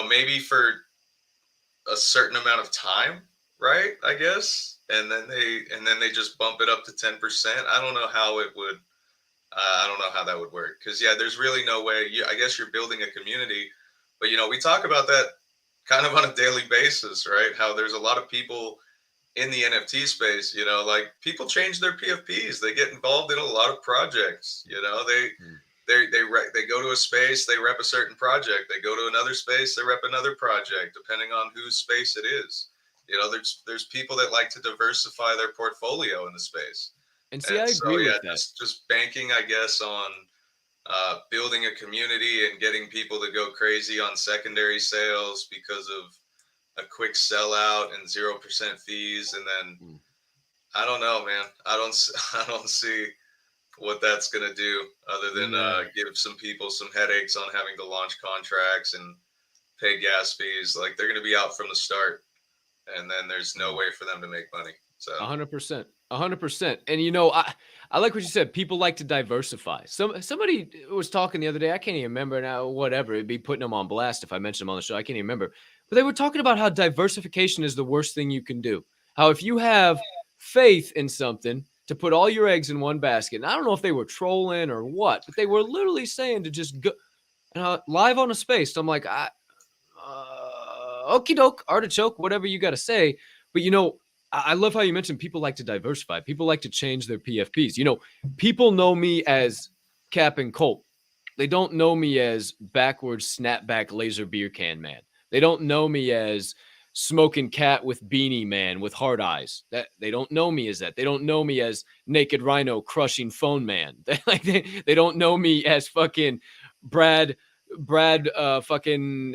Maybe for a certain amount of time, right? I guess. And then they just bump it up to 10%. I don't know how it would. I don't know how that would work. Because there's really no way. I guess you're building a community, but we talk about that kind of on a daily basis, right? How there's a lot of people in the NFT space, you know, like people change their PFPs. They get involved in a lot of projects. You know, they go to a space, they rep a certain project. They go to another space, they rep another project, depending on whose space it is. You know, there's people that like to diversify their portfolio in the space. And see, And I so agree yeah, with that. just banking, I guess, on building a community and getting people to go crazy on secondary sales because of a quick sellout and 0% fees, and then Mm. I don't know, man. I don't see what that's gonna do other than Nah. give some people some headaches on having to launch contracts and pay gas fees. Like they're gonna be out from the start, and then there's no Mm. way for them to make money. So 100%. 100%. And you know, I like what you said. People like to diversify. Somebody was talking the other day. I can't even remember now. Whatever. It'd be putting them on blast if I mentioned them on the show. I can't even remember. But they were talking about how diversification is the worst thing you can do. How if you have faith in something to put all your eggs in one basket. And I don't know if they were trolling or what, but they were literally saying to just go live on a space. So I'm like, okie doke, artichoke, whatever you got to say. But you know, I love how you mentioned people like to diversify. People like to change their PFPs. You know, people know me as Cap and Colt. They don't know me as backwards snapback laser beer can man. They don't know me as smoking cat with beanie man with hard eyes. That they don't know me as that. They don't know me as naked rhino crushing phone man. They don't know me as fucking Brad fucking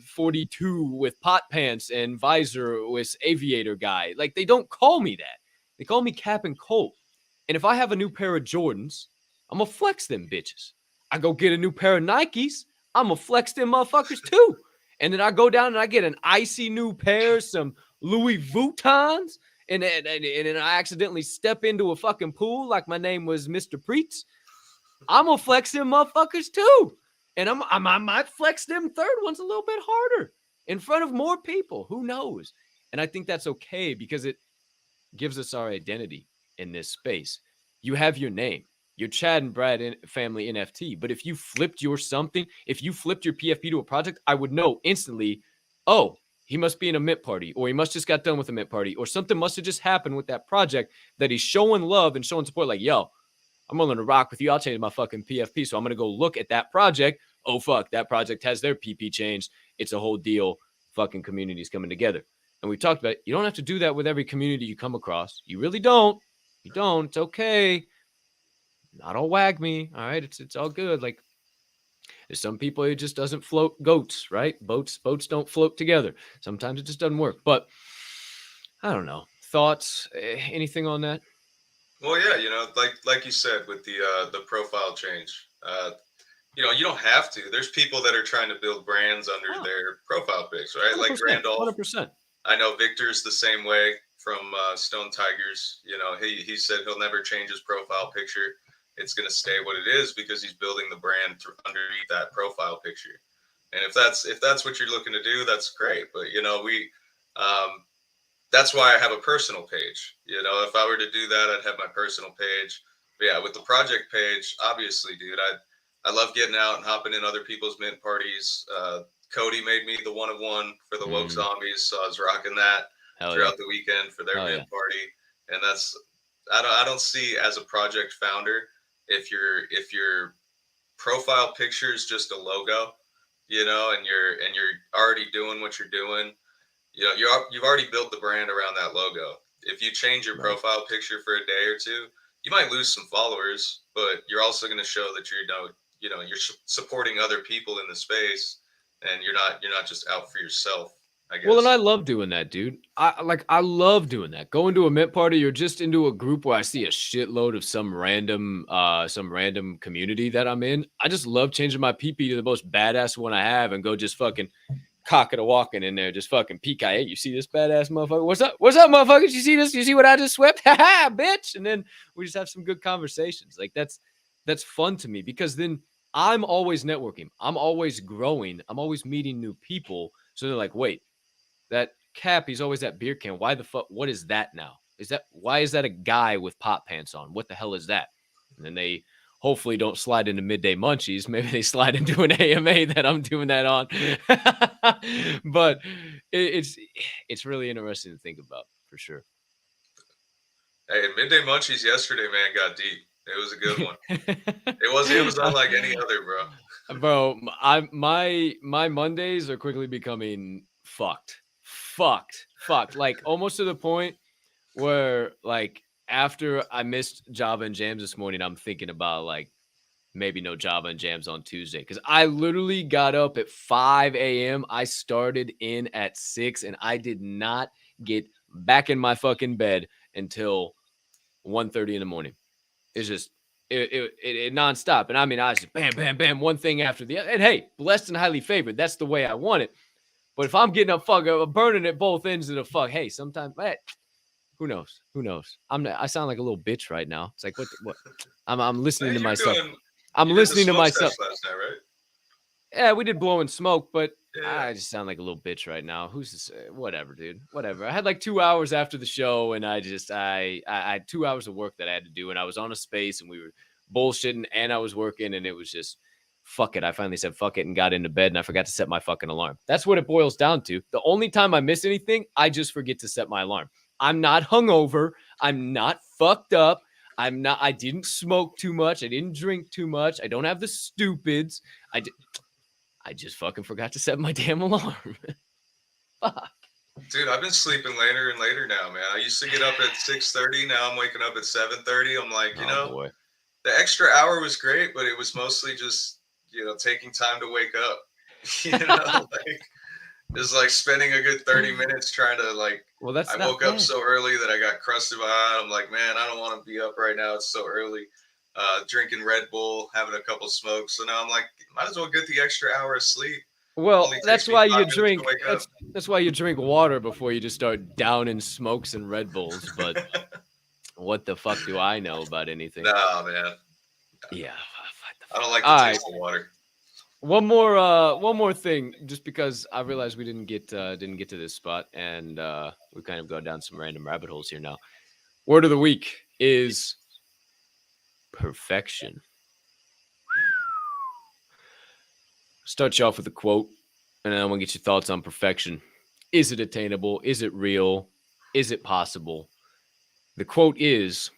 42 with pot pants and visor with aviator guy. Like they don't call me that. They call me Cap and Colt. And if I have a new pair of Jordans, I'm gonna flex them bitches. I go get a new pair of Nikes, I'm gonna flex them motherfuckers too. And then I go down and I get an icy new pair, some Louis Vuittons, and then I accidentally step into a fucking pool like my name was Mr. Preets. I'm gonna flex them motherfuckers too. And I might flex them third ones a little bit harder in front of more people. Who knows? And I think that's okay because it gives us our identity in this space. You have your name. You're Chad and Brad family NFT. But if you flipped your something, if you flipped your PFP to a project, I would know instantly, oh, he must be in a mint party, or he must just got done with a mint party, or something must have just happened with that project that he's showing love and showing support. Like, yo, I'm willing to rock with you. I'll change my fucking PFP. So I'm going to go look at that project. Oh, fuck. That project has their PP changed. It's a whole deal. Fucking communities coming together. And we talked about it. You don't have to do that with every community you come across. You really don't. You don't. It's okay. Not all wag me. All right. It's all good. Like there's some people it just doesn't float goats, right? Boats don't float together. Sometimes it just doesn't work. But I don't know. Thoughts? Anything on that? well, yeah, you know, like you said with the profile change. You know, you don't have to. There's people that are trying to build brands under their profile pics, right? Like 100%. Randolph. 100%. I know Victor's the same way from Stone Tigers. You know, he said he'll never change his profile picture. It's going to stay what it is because he's building the brand underneath that profile picture. And if that's what you're looking to do, that's great. But you know, that's why I have a personal page. You know, if I were to do that, I'd have my personal page. But yeah, with the project page, obviously, dude, I love getting out and hopping in other people's mint parties. Cody made me the one of one for the Woke Zombies, so I was rocking that throughout the weekend for their mint party. And that's I don't see as a project founder if your profile picture is just a logo, you know, and you're already doing what you're doing. You know, you've already built the brand around that logo. If you change your profile picture for a day or two, you might lose some followers, but you're also going to show that you're supporting other people in the space, and you're not just out for yourself, I guess. Well, and I love doing that, dude. I love doing that. Going to a mint party or just into a group where I see a shitload of some random community that I'm in. I just love changing my PP to the most badass one I have and go just fucking cock it a walking in there, just fucking peek. Hey, you see this badass motherfucker? What's up? What's up, motherfuckers? You see this? You see what I just swept? Ha ha, bitch! And then we just have some good conversations. Like that's fun to me because then I'm always networking. I'm always growing. I'm always meeting new people. So they're like, wait, that Cap, he's always at beer can. Why the fuck? What is that now? Why is that a guy with pot pants on? What the hell is that? And then they hopefully don't slide into midday munchies. Maybe they slide into an AMA that I'm doing that on. But it's really interesting to think about for sure. Hey, midday munchies yesterday, man, got deep. It was a good one. It was unlike any other, bro. Bro, my Mondays are quickly becoming fucked. Like almost to the point where like after I missed Java and Jams this morning, I'm thinking about like maybe no Java and Jams on Tuesday. Cause I literally got up at 5 a.m. I started in at 6 and I did not get back in my fucking bed until 1:30 in the morning. It's just it nonstop. And I mean, I was just bam, bam, bam, one thing after the other. And hey, blessed and highly favored. That's the way I want it. But if I'm getting up burning at both ends of the fuck, hey, sometimes who knows? Who knows? I sound like a little bitch right now. It's like what? I'm listening to myself. I'm listening to myself. Last night, right? Yeah, we did blow and smoke, but Yeah. I just sound like a little bitch right now. Who's this? Whatever, dude. Whatever. I had like 2 hours after the show, and I had 2 hours of work that I had to do, and I was on a space, and we were bullshitting, and I was working, and it was just fuck it. I finally said fuck it and got into bed, and I forgot to set my fucking alarm. That's what it boils down to. The only time I miss anything, I just forget to set my alarm. I'm not hungover. I'm not fucked up. I didn't smoke too much. I didn't drink too much. I don't have the stupids. I just fucking forgot to set my damn alarm. Fuck. Dude, I've been sleeping later and later now, man. I used to get up at 6:30. Now I'm waking up at 7:30. I'm like, Boy. the extra hour was great, but it was mostly just, taking time to wake up. Like just like spending a good 30 minutes trying to like. Well, I woke up so early that I got crusted by. I'm like, man, I don't want to be up right now. It's so early. Drinking Red Bull, having a couple smokes. So now I'm like, might as well get the extra hour of sleep. Well, that's why you drink. That's why you drink water before you just start downing smokes and Red Bulls. But what the fuck do I know about anything? No, man. Yeah, I don't like the taste of water. One more thing, just because I realized we didn't get to this spot, and we kind of go down some random rabbit holes here now. Word of the week is perfection. Start you off with a quote, and then I want to get your thoughts on perfection. Is it attainable? Is it real? Is it possible? The quote is,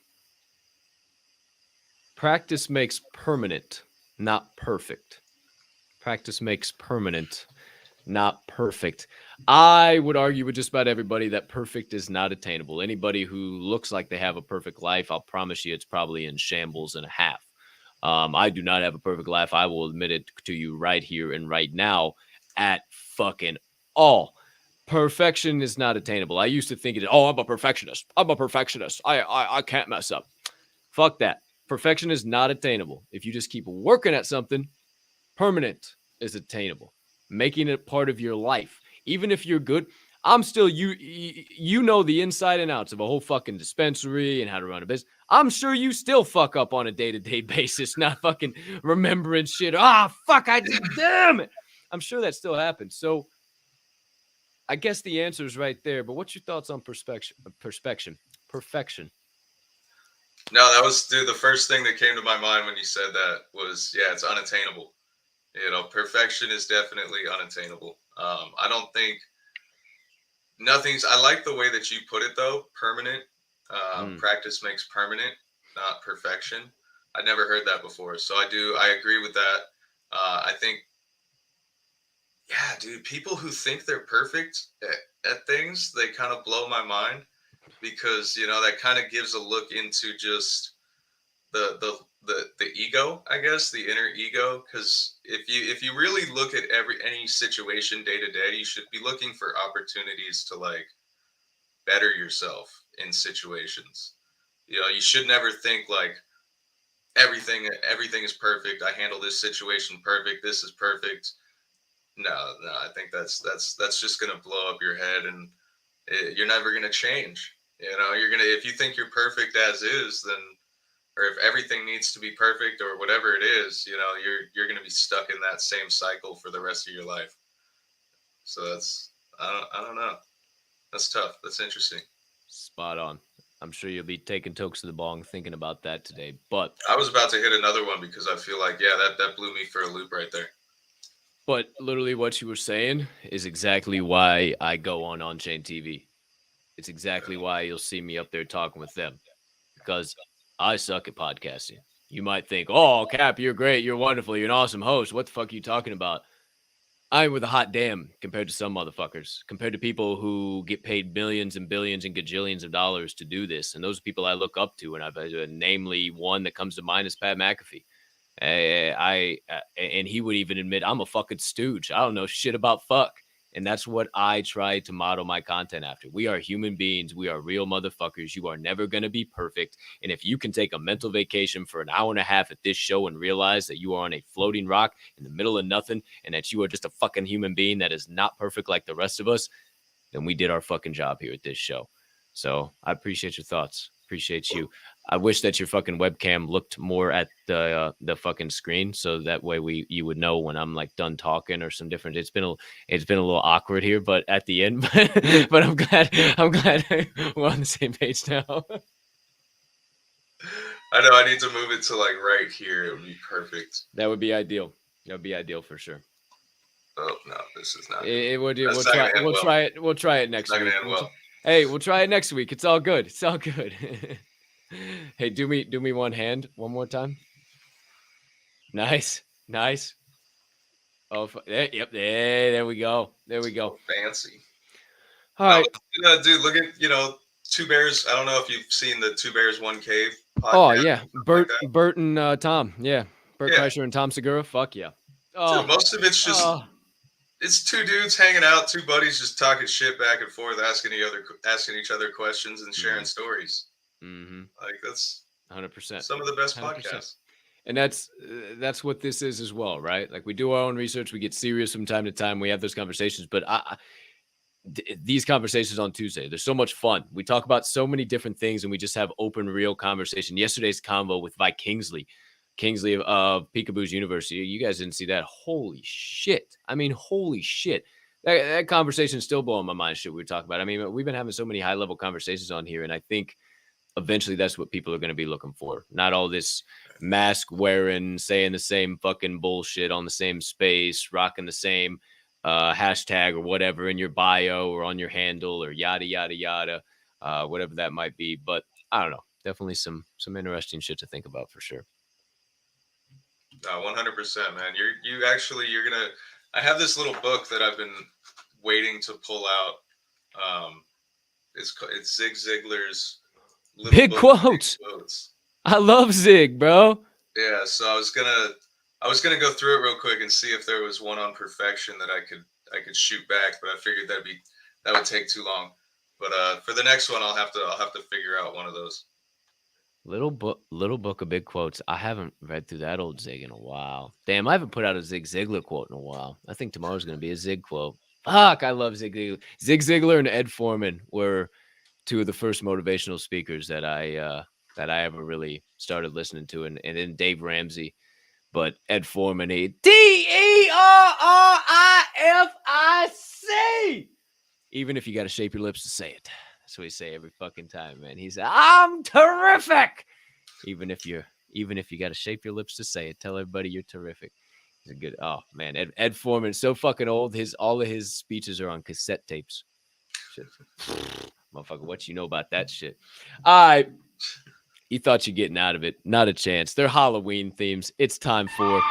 practice makes permanent, not perfect. Practice makes permanent, not perfect. I would argue with just about everybody that perfect is not attainable. Anybody who looks like they have a perfect life, I'll promise you it's probably in shambles and a half. I do not have a perfect life. I will admit it to you right here and right now at fucking all. Perfection is not attainable. I used to think I'm a perfectionist. I can't mess up. Fuck that. Perfection is not attainable. If you just keep working at something, permanent is attainable. Making it part of your life. Even if you're good, I'm still, you know the inside and outs of a whole fucking dispensary and how to run a business. I'm sure you still fuck up on a day-to-day basis, not fucking remembering shit. Fuck, damn it. I'm sure that still happens. So I guess the answer is right there. But what's your thoughts on perfection? No, that was, dude, the first thing that came to my mind when you said that was, it's unattainable. Perfection is definitely unattainable. I don't think I like the way that you put it though. Permanent. Practice makes permanent, not perfection. I never heard that before. So I agree with that. I think, dude, people who think they're perfect at things, they kind of blow my mind because, that kind of gives a look into just the ego, I guess, the inner ego. Because if you really look at any situation day to day, you should be looking for opportunities to like better yourself in situations. You should never think like everything is perfect. I handle this situation perfect. This is perfect. No, I think that's just gonna blow up your head, and you're never gonna change. If you think you're perfect as is, then, or if everything needs to be perfect or whatever it is, you're going to be stuck in that same cycle for the rest of your life. So that's, I don't know. That's tough. That's interesting. Spot on. I'm sure you'll be taking tokes to the bong thinking about that today. But I was about to hit another one because I feel like, yeah, that blew me for a loop right there. But literally what you were saying is exactly why I go on chain TV. It's exactly why you'll see me up there talking with them, because I suck at podcasting. You might think, oh, Cap, you're great. You're wonderful. You're an awesome host. What the fuck are you talking about? I'm with a hot damn compared to some motherfuckers, compared to people who get paid millions and billions and gajillions of dollars to do this. And those are people I look up to. And I've namely one that comes to mind is Pat McAfee. And he would even admit I'm a fucking stooge. I don't know shit about fuck. And that's what I try to model my content after. We are human beings. We are real motherfuckers. You are never going to be perfect. And if you can take a mental vacation for an hour and a half at this show and realize that you are on a floating rock in the middle of nothing and that you are just a fucking human being that is not perfect like the rest of us, then we did our fucking job here at this show. So I appreciate your thoughts. Appreciate you. I wish that your fucking webcam looked more at the fucking screen, so that way you would know when I'm like done talking or some different. It's been a little awkward here, but at the end, but I'm glad we're on the same page now. I know I need to move it to like right here. It would be perfect. That would be ideal. That would be ideal for sure. Oh no, this is not. It would. We'll try it. We'll try it next week. Hey, we'll try it next week. It's all good. It's all good. Hey, do me one hand one more time. Nice. Oh, yep. There we go. Oh, fancy. All right, dude. Look at Two Bears. I don't know if you've seen the Two Bears One Cave podcast. Oh yeah, Bert and Tom. Yeah, Bert Kreischer and Tom Segura. Fuck yeah. Oh, dude, most of it's just. It's two dudes hanging out, two buddies just talking shit back and forth, asking each other questions and sharing stories. Mm-hmm. Like that's 100%. Some of the best 100%. Podcasts. And that's what this is as well, right? Like we do our own research, we get serious from time to time, we have those conversations. But these conversations on Tuesday, they're so much fun. We talk about so many different things, and we just have open, real conversation. Yesterday's convo with Vi Kingsley of Peekaboo's University. You guys didn't see that? Holy shit. I mean, holy shit. That conversation is still blowing my mind, shit we were talking about. I mean, we've been having so many high-level conversations on here, and I think eventually that's what people are going to be looking for. Not all this mask wearing, saying the same fucking bullshit on the same space, rocking the same hashtag or whatever in your bio or on your handle or yada, yada, yada, whatever that might be. But I don't know. Definitely some interesting shit to think about for sure. 100%, man. You're gonna. I have this little book that I've been waiting to pull out. It's Zig Ziglar's Big Quotes. I love Zig, bro. Yeah, so I was gonna go through it real quick and see if there was one on perfection that I could shoot back, but I figured that would take too long. But for the next one, I'll have to figure out one of those. Little book of big quotes. I haven't read through that old Zig in a while. Damn, I haven't put out a Zig Ziglar quote in a while. I think tomorrow's going to be a Zig quote. Fuck, I love Zig Ziglar. Zig Ziglar and Ed Foreman were two of the first motivational speakers that I ever really started listening to, and then Dave Ramsey. But Ed Foreman, DERRIFIC. Even if you got to shape your lips to say it. That's what we say every fucking time, man. He said, "I'm terrific." Even if you got to shape your lips to say it, tell everybody you're terrific. He's a good. Oh man, Ed Foreman, so fucking old. All of his speeches are on cassette tapes. Shit. Motherfucker, what you know about that shit? You thought you're getting out of it? Not a chance. They're Halloween themes. It's time for.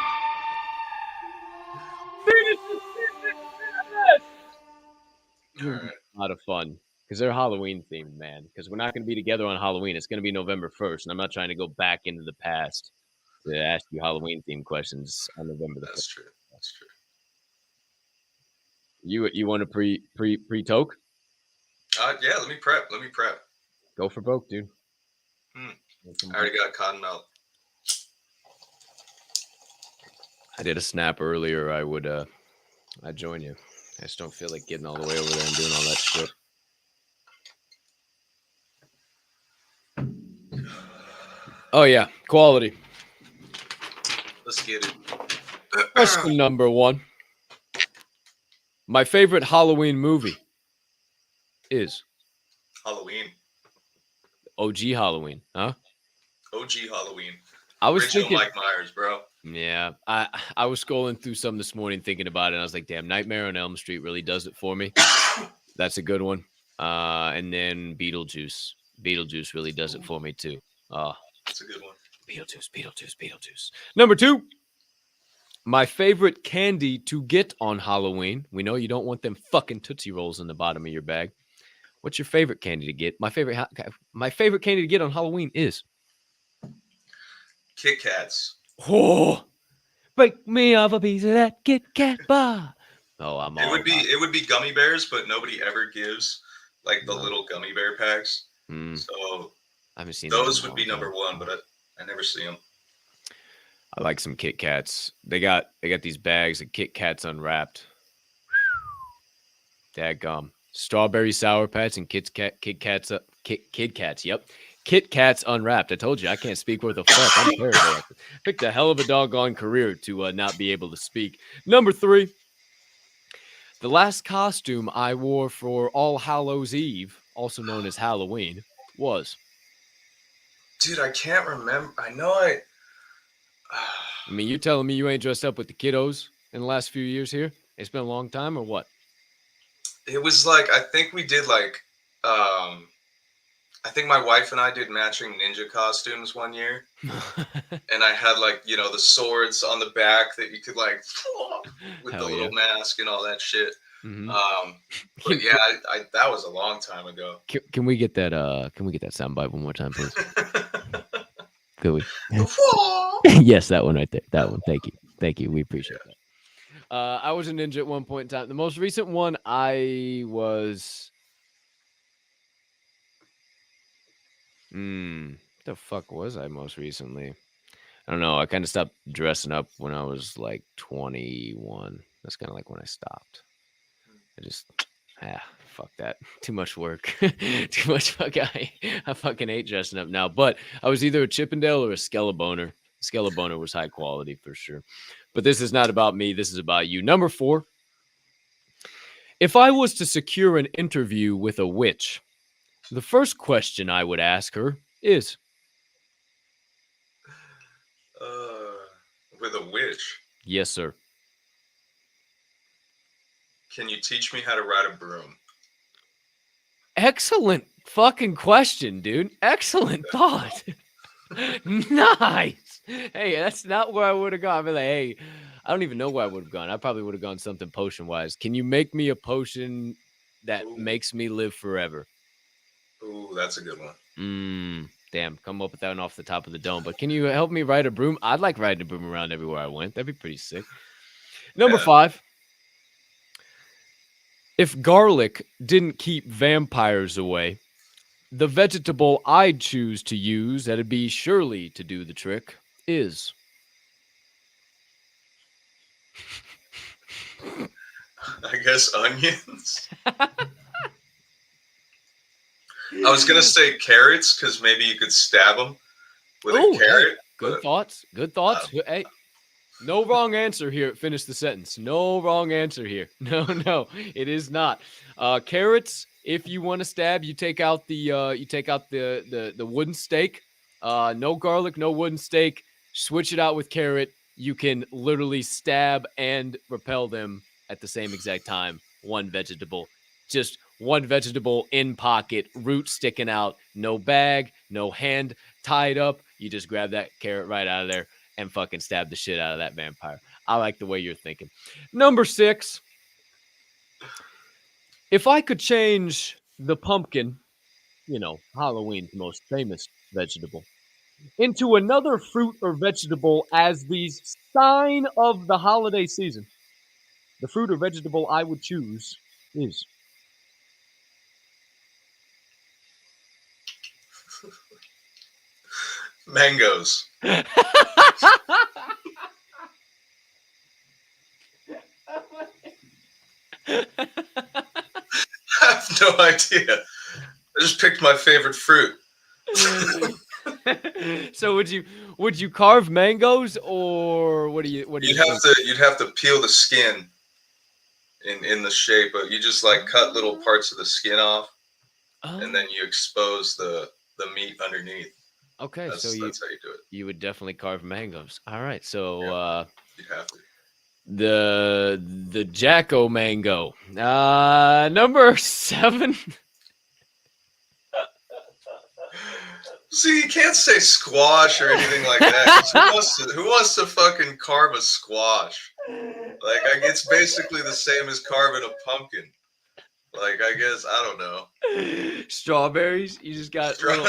A lot of fun. Because they're Halloween themed, man. Because we're not going to be together on Halloween. It's going to be November 1st. And I'm not trying to go back into the past to ask you Halloween themed questions on November the 1st. That's true. That's true. You want to pre-toke? Yeah, let me prep. Go for broke, dude. I already got Cottonmouth. I did a snap earlier. I'd join you. I just don't feel like getting all the way over there and doing all that shit. Oh, yeah. Quality. Let's get it. Question number 1. My favorite Halloween movie is? Halloween. OG Halloween, huh? OG Halloween. I was Original thinking, Mike Myers, bro. yeah, I was scrolling through some this morning thinking about it, and I was like, damn, Nightmare on Elm Street really does it for me. That's a good one. And then Beetlejuice. Beetlejuice really does it for me too. That's a good one. Beetlejuice. Number 2. My favorite candy to get on Halloween. We know you don't want them fucking Tootsie Rolls in the bottom of your bag. What's your favorite candy to get? My favorite candy to get on Halloween is Kit Kats. oh, break me off a piece of that Kit Kat bar. Oh, I'm all It would be gummy bears, but nobody ever gives like the No. little gummy bear packs. Mm, So I haven't seen those that in a would be long number time. 1, but I never see them. I like some Kit Kats. They got these bags of Kit Kats unwrapped. Dadgum. Strawberry Sour Patch and Kit Kats. Yep. Kit Kats unwrapped. I told you I can't speak worth a fuck. I'm terrible at this. Picked a hell of a doggone career to not be able to speak. Number 3. The last costume I wore for All Hallows Eve, also known as Halloween, was. Dude, I can't remember. I know I mean, you're telling me you ain't dressed up with the kiddos in the last few years here? It's been a long time or what? It was like I think we did like I think my wife and I did matching ninja costumes one year. And I had like, the swords on the back that you could like with Hell the little mask and all that shit. Mhm. But yeah, I that was a long time ago. Can we get that soundbite one more time, please? Could we? Yes, that one right there. That one. Thank you. We appreciate that. I was a ninja at one point in time. The most recent one I was. The fuck was I most recently? I don't know. I kind of stopped dressing up when I was like 21. That's kind of like when I stopped. I just, fuck that. Too much work. Too much fuck. I fucking hate dressing up now. But I was either a Chippendale or a Skelebaner. Skelebaner was high quality for sure. But this is not about me. This is about you. Number 4. If I was to secure an interview with a witch, the first question I would ask her is, with a witch. yes, sir. Can you teach me how to ride a broom? Excellent fucking question, dude. Excellent thought. Nice. Hey, that's not where I would have gone. I'd be like, hey, I don't even know where I would have gone. I probably would have gone something potion-wise. Can you make me a potion that makes me live forever? Ooh, that's a good one. Damn, come up with that one off the top of the dome. But can you help me ride a broom? I'd like riding a broom around everywhere I went. That'd be pretty sick. Number 5. If garlic didn't keep vampires away, the vegetable I'd choose to use that'd be surely to do the trick is. I guess onions. I was gonna say carrots because maybe you could stab them with a carrot. Hey, good thoughts. Hey, no wrong answer here. Finish the sentence. No wrong answer here. No, it is not. Carrots. If you want to stab, you take out the wooden stake. No garlic, no wooden stake. Switch it out with carrot. You can literally stab and repel them at the same exact time. One vegetable. Just one vegetable in pocket, root sticking out, no bag, no hand tied up. You just grab that carrot right out of there and fucking stab the shit out of that vampire. I like the way you're thinking. Number 6. If I could change the pumpkin, Halloween's most famous vegetable, into another fruit or vegetable as the sign of the holiday season, the fruit or vegetable I would choose is. Mangoes. I have no idea. I just picked my favorite fruit. So would you carve mangoes, or what do you You'd have to peel the skin in the shape of, you just like cut little parts of the skin off, and then you expose the the meat underneath. Okay, That's so that's how you do it. you would definitely carve mangoes. All right, so Yeah, you'd have to. the Jacko mango. Number 7. See, you can't say squash or anything like that. 'Cause who wants to fucking carve a squash? Like, it's basically the same as carving a pumpkin. Like, I guess I don't know. Strawberries. You just got Just carve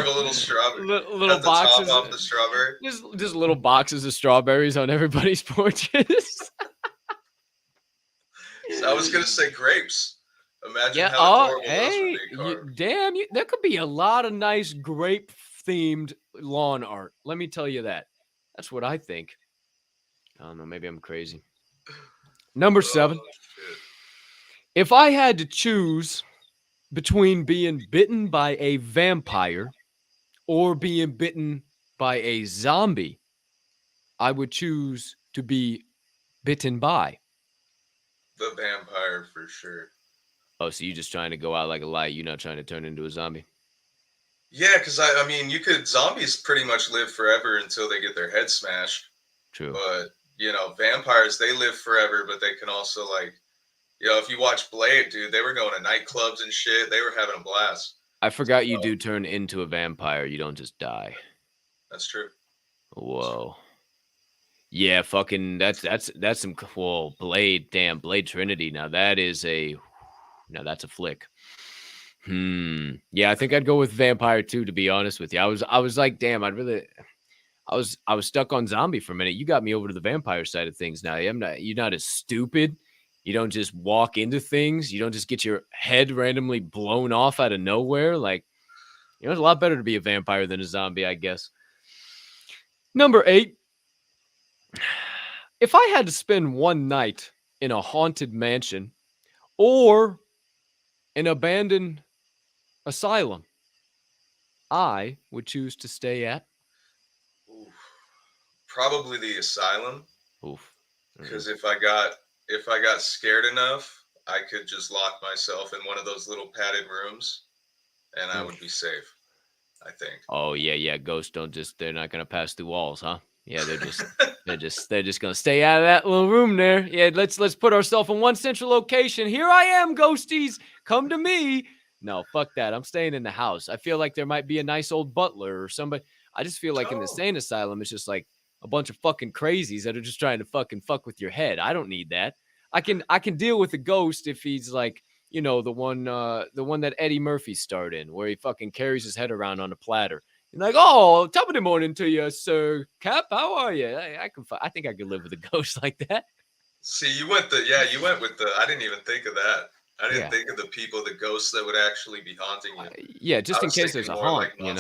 a little strawberry. little Cut the top boxes. off the strawberry. Just little boxes of strawberries on everybody's porches. So I was gonna say grapes. Imagine Yeah. how Oh, adorable those would hey, be carved. damn! There could be a lot of nice grape-themed lawn art. Let me tell you that. That's what I think. I don't know. Maybe I'm crazy. Number 7. Oh shit. If I had to choose between being bitten by a vampire or being bitten by a zombie, I would choose to be bitten by. The vampire for sure. Oh, so you just trying to go out like a light. You're not trying to turn into a zombie. Yeah, because I mean, zombies pretty much live forever until they get their head smashed. True. But vampires, they live forever, but they can also if you watch Blade, dude, they were going to nightclubs and shit. They were having a blast. I forgot you do turn into a vampire. You don't just die. That's true. Whoa. Yeah, fucking that's some cool Blade. Damn, Blade Trinity. Now that's a flick. Yeah, I think I'd go with vampire too, to be honest with you. I was like, damn, I was stuck on zombie for a minute. You got me over to the vampire side of things now. You're not as stupid. You don't just walk into things. You don't just get your head randomly blown off out of nowhere. Like, it's a lot better to be a vampire than a zombie, I guess. Number 8. If I had to spend one night in a haunted mansion or an abandoned asylum, I would choose to stay at. Oof. Probably the asylum. Oof. Because if I got scared enough, I could just lock myself in one of those little padded rooms, and I would be safe. I think. Oh yeah. Ghosts they're not gonna pass through walls, huh? Yeah, they're just gonna stay out of that little room there. Yeah, let's put ourselves in one central location. Here I am, ghosties. Come to me. No, fuck that. I'm staying in the house. I feel like there might be a nice old butler or somebody. I just feel like in the insane asylum, it's just like a bunch of fucking crazies that are just trying to fucking fuck with your head. I don't need that. I can deal with a ghost if he's like, the one that Eddie Murphy starred in, where he fucking carries his head around on a platter. And like, oh, top of the morning to you, Sir Cap. How are you? I think I could live with a ghost like that. See, you went with the. I didn't even think of that. I didn't think of the ghosts that would actually be haunting you. Yeah, just in case there's a haunt, like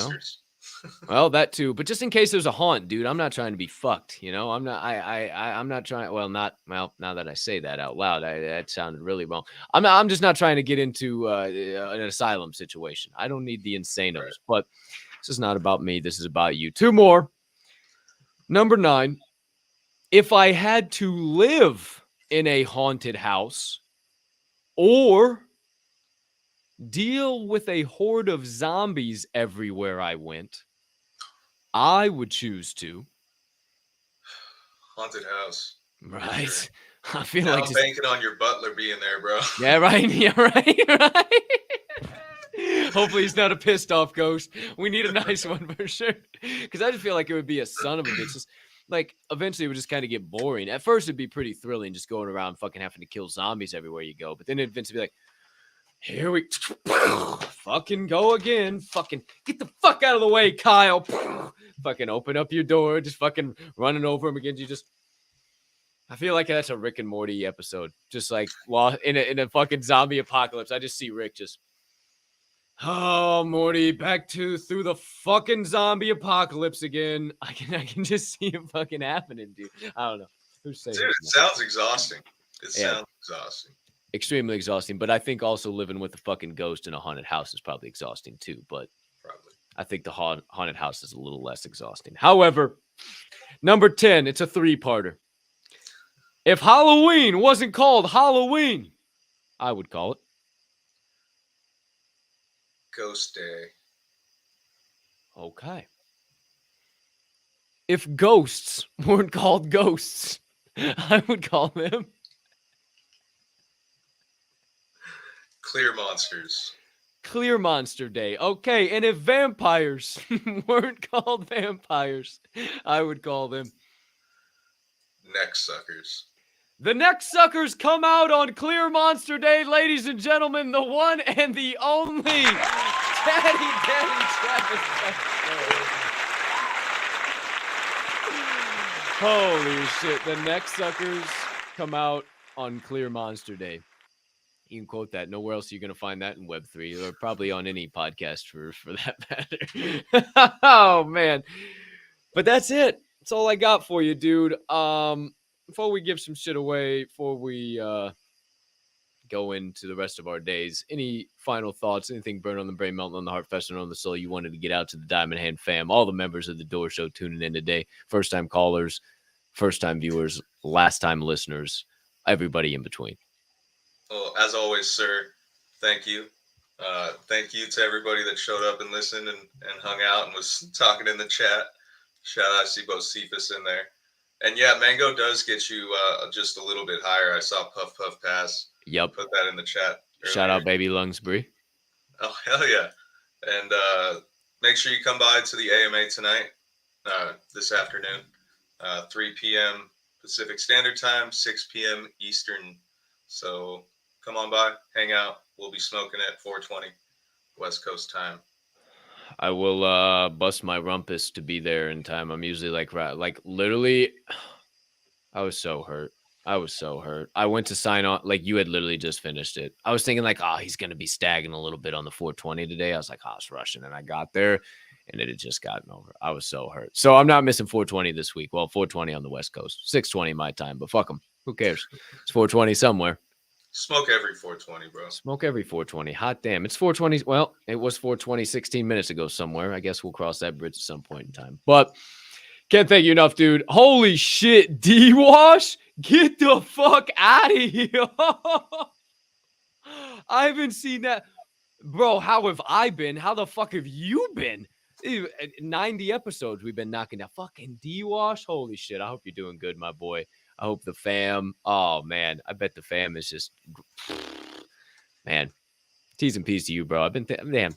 Well, that too, but just in case there's a haunt, dude, I'm not trying to be fucked. I'm not. I'm not trying. Well, now that I say that out loud, that sounded really wrong. I'm just not trying to get into an asylum situation. I don't need the insanos. Right. But this is not about me. This is about you. 2 more. Number 9. If I had to live in a haunted house or deal with a horde of zombies everywhere I went, I would choose to haunted house. Right. Sure. I feel now like I'm banking on your butler being there, bro. Yeah, right. Yeah, right. Hopefully he's not a pissed off ghost. We need a nice one for sure. Because I just feel like it would be a son of a bitch. Just, like, eventually it would just kind of get boring. At first it'd be pretty thrilling, just going around fucking having to kill zombies everywhere you go. But then it'd eventually be like, here we fucking go again. Fucking get the fuck out of the way, Kyle. Fucking open up your door. Just fucking running over him again. I feel like that's a Rick and Morty episode. Just like in a fucking zombie apocalypse. I just see Rick just, oh, Morty, back through the fucking zombie apocalypse again. I can just see it fucking happening, dude. I don't know. Who's saying dude, it sounds exhausting. Sounds exhausting. Extremely exhausting, but I think also living with a fucking ghost in a haunted house is probably exhausting too. But probably. I think the haunted house is a little less exhausting. However, number 10, it's a 3-parter. If Halloween wasn't called Halloween, I would call it Ghost Day. Okay. If ghosts weren't called ghosts, I would call them Clear monsters. Clear Monster Day. Okay, and if vampires weren't called vampires, I would call them Neck suckers. the neck suckers. Come out on Clear Monster Day, ladies and gentlemen, the one and the only Daddy Travis. Holy shit, the neck suckers come out on Clear Monster Day. You can quote that. Nowhere else you're going to find that in Web3 or probably on any podcast for that matter. Oh, man. But that's it. That's all I got for you, dude. Before we give some shit away, before we go into the rest of our days, any final thoughts, anything burn on the brain, melting on the heart, festering on the soul you wanted to get out to the Diamond Hand fam, all the members of the Door Show tuning in today, first-time callers, first-time viewers, last-time listeners, everybody in between. Well, as always, sir, thank you. Thank you to everybody that showed up and listened and hung out and was talking in the chat. Shout out, I see both Cephas in there. And yeah, Mango does get you just a little bit higher. I saw Puff Puff Pass. Yep. Put that in the chat earlier. Shout out Baby Lungs Bree. Oh, hell yeah. And make sure you come by to the AMA tonight, this afternoon, 3 p.m. Pacific Standard Time, 6 p.m. Eastern. So come on by, hang out. We'll be smoking at 4:20 West Coast time. I will bust my rumpus to be there in time. I'm usually like literally, I was so hurt. I went to sign on, like you had literally just finished it. I was thinking like, oh, he's going to be staggering a little bit on the 420 today. I was like, oh, it's rushing. And I got there and it had just gotten over. I was so hurt. So I'm not missing 420 this week. Well, 420 on the West Coast, 620 my time, but fuck them. Who cares? It's 420 somewhere. Smoke every 420, bro. Smoke every 420. Hot damn. It's 420. Well, it was 420 16 minutes ago somewhere. I guess we'll cross that bridge at some point in time. But can't thank you enough, dude. Holy shit. D-Wash? Get the fuck out of here. I haven't seen that. Bro, how have I been? How the fuck have you been? 90 episodes we've been knocking out. Fucking D-Wash? Holy shit. I hope you're doing good, my boy. I hope the fam, oh man, I bet the fam is just, man, T's and P's to you, bro. I've been, damn,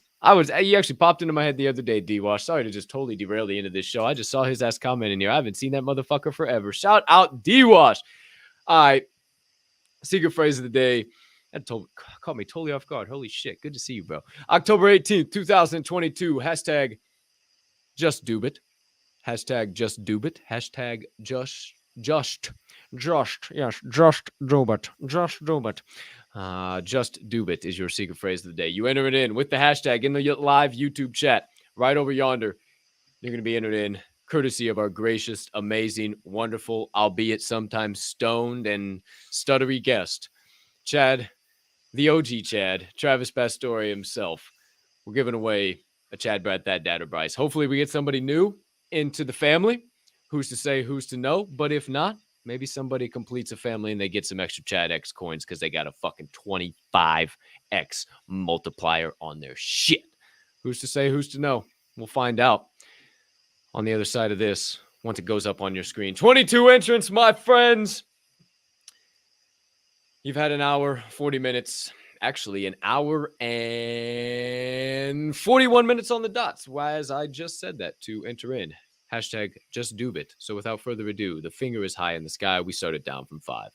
you actually popped into my head the other day, D-Wash. Sorry to just totally derail the end of this show. I just saw his ass comment in here. I haven't seen that motherfucker forever. Shout out D-Wash. All right, secret phrase of the day. That caught me totally off guard. Holy shit, good to see you, bro. October 18th, 2022, hashtag just do it. Hashtag just do it. Hashtag just do it. Just do it is your secret phrase of the day. You enter it in with the hashtag in the live YouTube chat right over yonder. You're going to be entered in courtesy of our gracious, amazing, wonderful, albeit sometimes stoned and stuttery guest, Chad, the OG Chad, Travis Pastore himself. We're giving away a Chad, Brad, That, Dad, or Bryce. Hopefully we get somebody new into the family. Who's to say, who's to know? But if not, maybe somebody completes a family and they get some extra Chad X coins because they got a fucking 25X multiplier on their shit. Who's to say, who's to know? We'll find out on the other side of this once it goes up on your screen. 22 entrants, my friends. You've had an hour, 40 minutes. Actually, an hour and 41 minutes on the dots. As I just said that to enter in. Hashtag just do it. So without further ado, the finger is high in the sky. We started down from 5,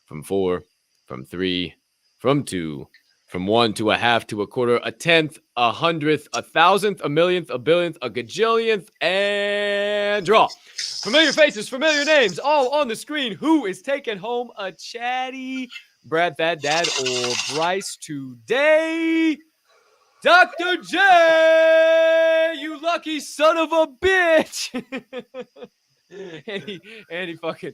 from 4, from 3, from 2, from 1 to a half to a quarter, a tenth, a hundredth, a thousandth, a millionth, a billionth, a gajillionth, and draw. Familiar faces, familiar names, all on the screen. Who is taking home a chatty Brad, That, Dad, or Bryce today? Dr. J, you lucky son of a bitch. and he fucking,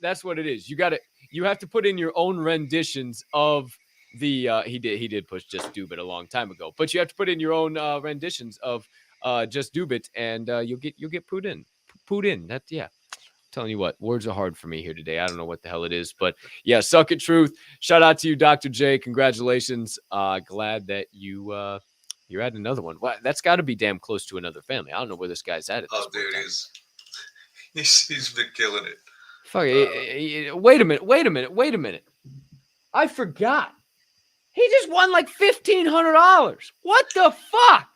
that's what it is. You have to put in your own renditions of the, he did push Just Do It a long time ago, but you have to put in your own renditions of Just Do It, and you'll get put in. That, yeah. Telling you what, words are hard for me here today. I don't know what the hell it is, but yeah, suck it, truth. Shout out to you, Dr. J. Congratulations. Glad that you You're adding another one. Well, that's got to be damn close to another family. I don't know where this guy's at this Oh, point. dude, he's been killing it. Fuck it. Wait a minute. I forgot. He just won like $1,500. What the fuck?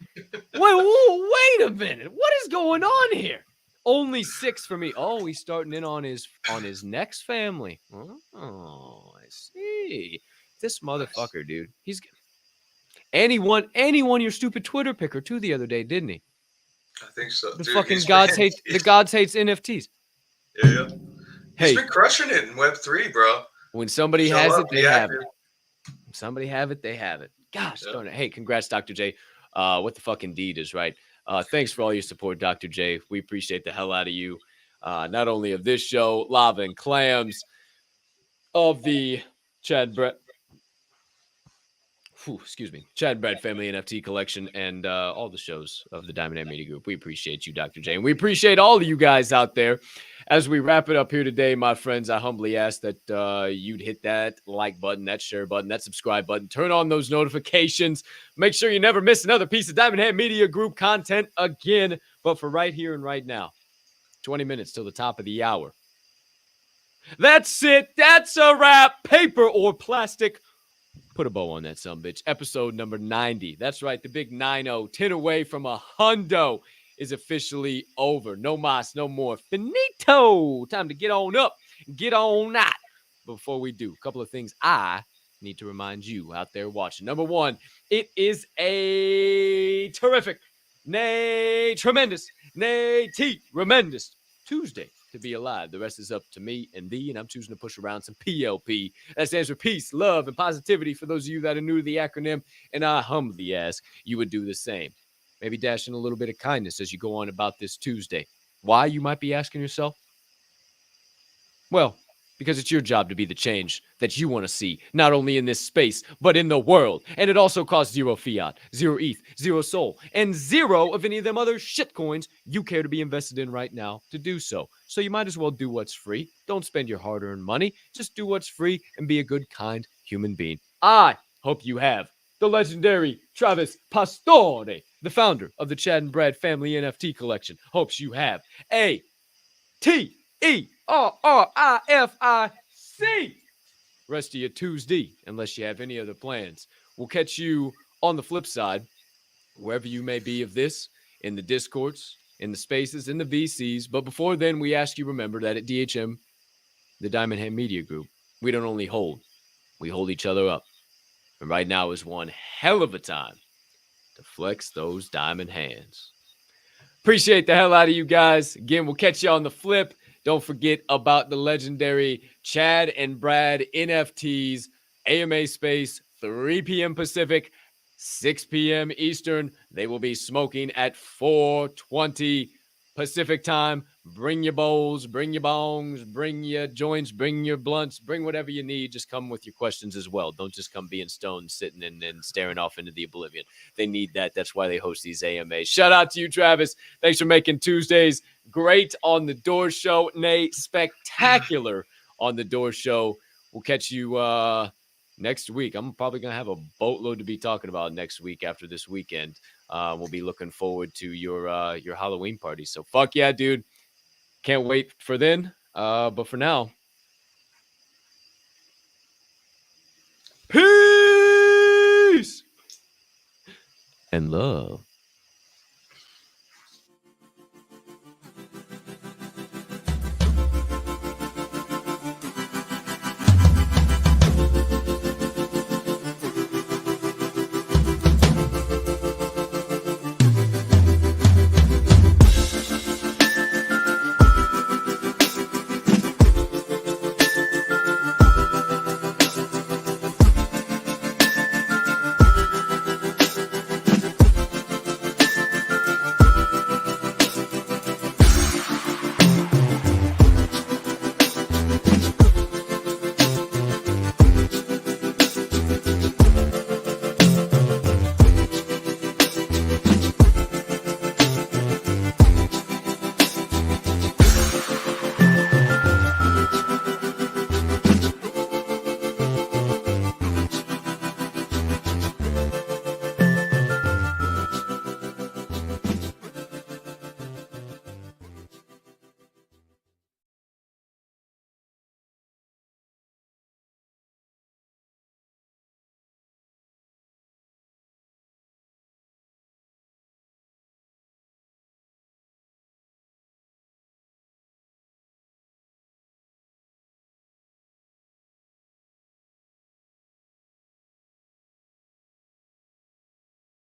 Wait a minute. What is going on here? Only 6 for me. Oh, he's starting in on his next family. Oh, I see. This motherfucker, dude. He's and he won your stupid Twitter picker too the other day, didn't he? I think so. The Dude, fucking gods hates NFTs. Yeah. Hey, He's been crushing it in Web3, bro. when somebody has it, they have it. When somebody have it, they have it. Gosh darn it. Hey, congrats, Dr. J. What the fuck indeed is right. Thanks for all your support, Dr. J. We appreciate the hell out of you. Not only of this show, Lava and Clams, of the Chad Brett Family NFT Collection, and all the shows of the Diamond Hand Media Group. We appreciate you, Dr. J. And we appreciate all of you guys out there. As we wrap it up here today, my friends, I humbly ask that you'd hit that like button, that share button, that subscribe button, turn on those notifications. Make sure you never miss another piece of Diamond Hand Media Group content again. But for right here and right now, 20 minutes till the top of the hour. That's it. That's a wrap. Paper or plastic. Put a bow on that sumbitch. Episode number 90. That's right. The big 90. 10 away from a hundo is officially over. No mas, no more. Finito. Time to get on up. Get on out. Before we do, a couple of things I need to remind you out there watching. Number one, it is a terrific, nay, tremendous, nay, tremendous Tuesday to be alive. The rest is up to me and thee, and I'm choosing to push around some PLP. That stands for peace, love, and positivity for those of you that are new to the acronym, and I humbly ask you would do the same. Maybe dash in a little bit of kindness as you go on about this Tuesday. Why, you might be asking yourself? Well, because it's your job to be the change that you want to see, not only in this space, but in the world. And it also costs 0 fiat, 0 ETH, 0 SOL, and 0 of any of them other shit coins you care to be invested in right now to do so. So you might as well do what's free. Don't spend your hard-earned money. Just do what's free and be a good, kind human being. I hope you have the legendary Travis Pastore, the founder of the Chad and Brad Family NFT Collection, hopes you have a TERRIFIC rest of your Tuesday, unless you have any other plans. We'll catch you on the flip side, wherever you may be of this, in the Discords, in the Spaces, in the VCs. But before then, we ask you remember that at DHM, the Diamond Hand Media Group, we don't only hold, we hold each other up. And right now is one hell of a time to flex those diamond hands. Appreciate the hell out of you guys. Again, we'll catch you on the flip. Don't forget about the legendary Chad and Brad NFTs, AMA Space, 3 p.m. Pacific, 6 p.m. Eastern. They will be smoking at 4:20 Pacific time. Bring your bowls, bring your bongs, bring your joints, bring your blunts, bring whatever you need. Just come with your questions as well. Don't just come being stoned, sitting and staring off into the oblivion. They need that. That's why they host these AMAs. Shout out to you, Travis. Thanks for making Tuesdays great on the Door Show. Nay, spectacular on the Door Show. We'll catch you next week. I'm probably going to have a boatload to be talking about next week after this weekend. We'll be looking forward to your Halloween party. So fuck yeah, dude. Can't wait for then. But for now, peace and love.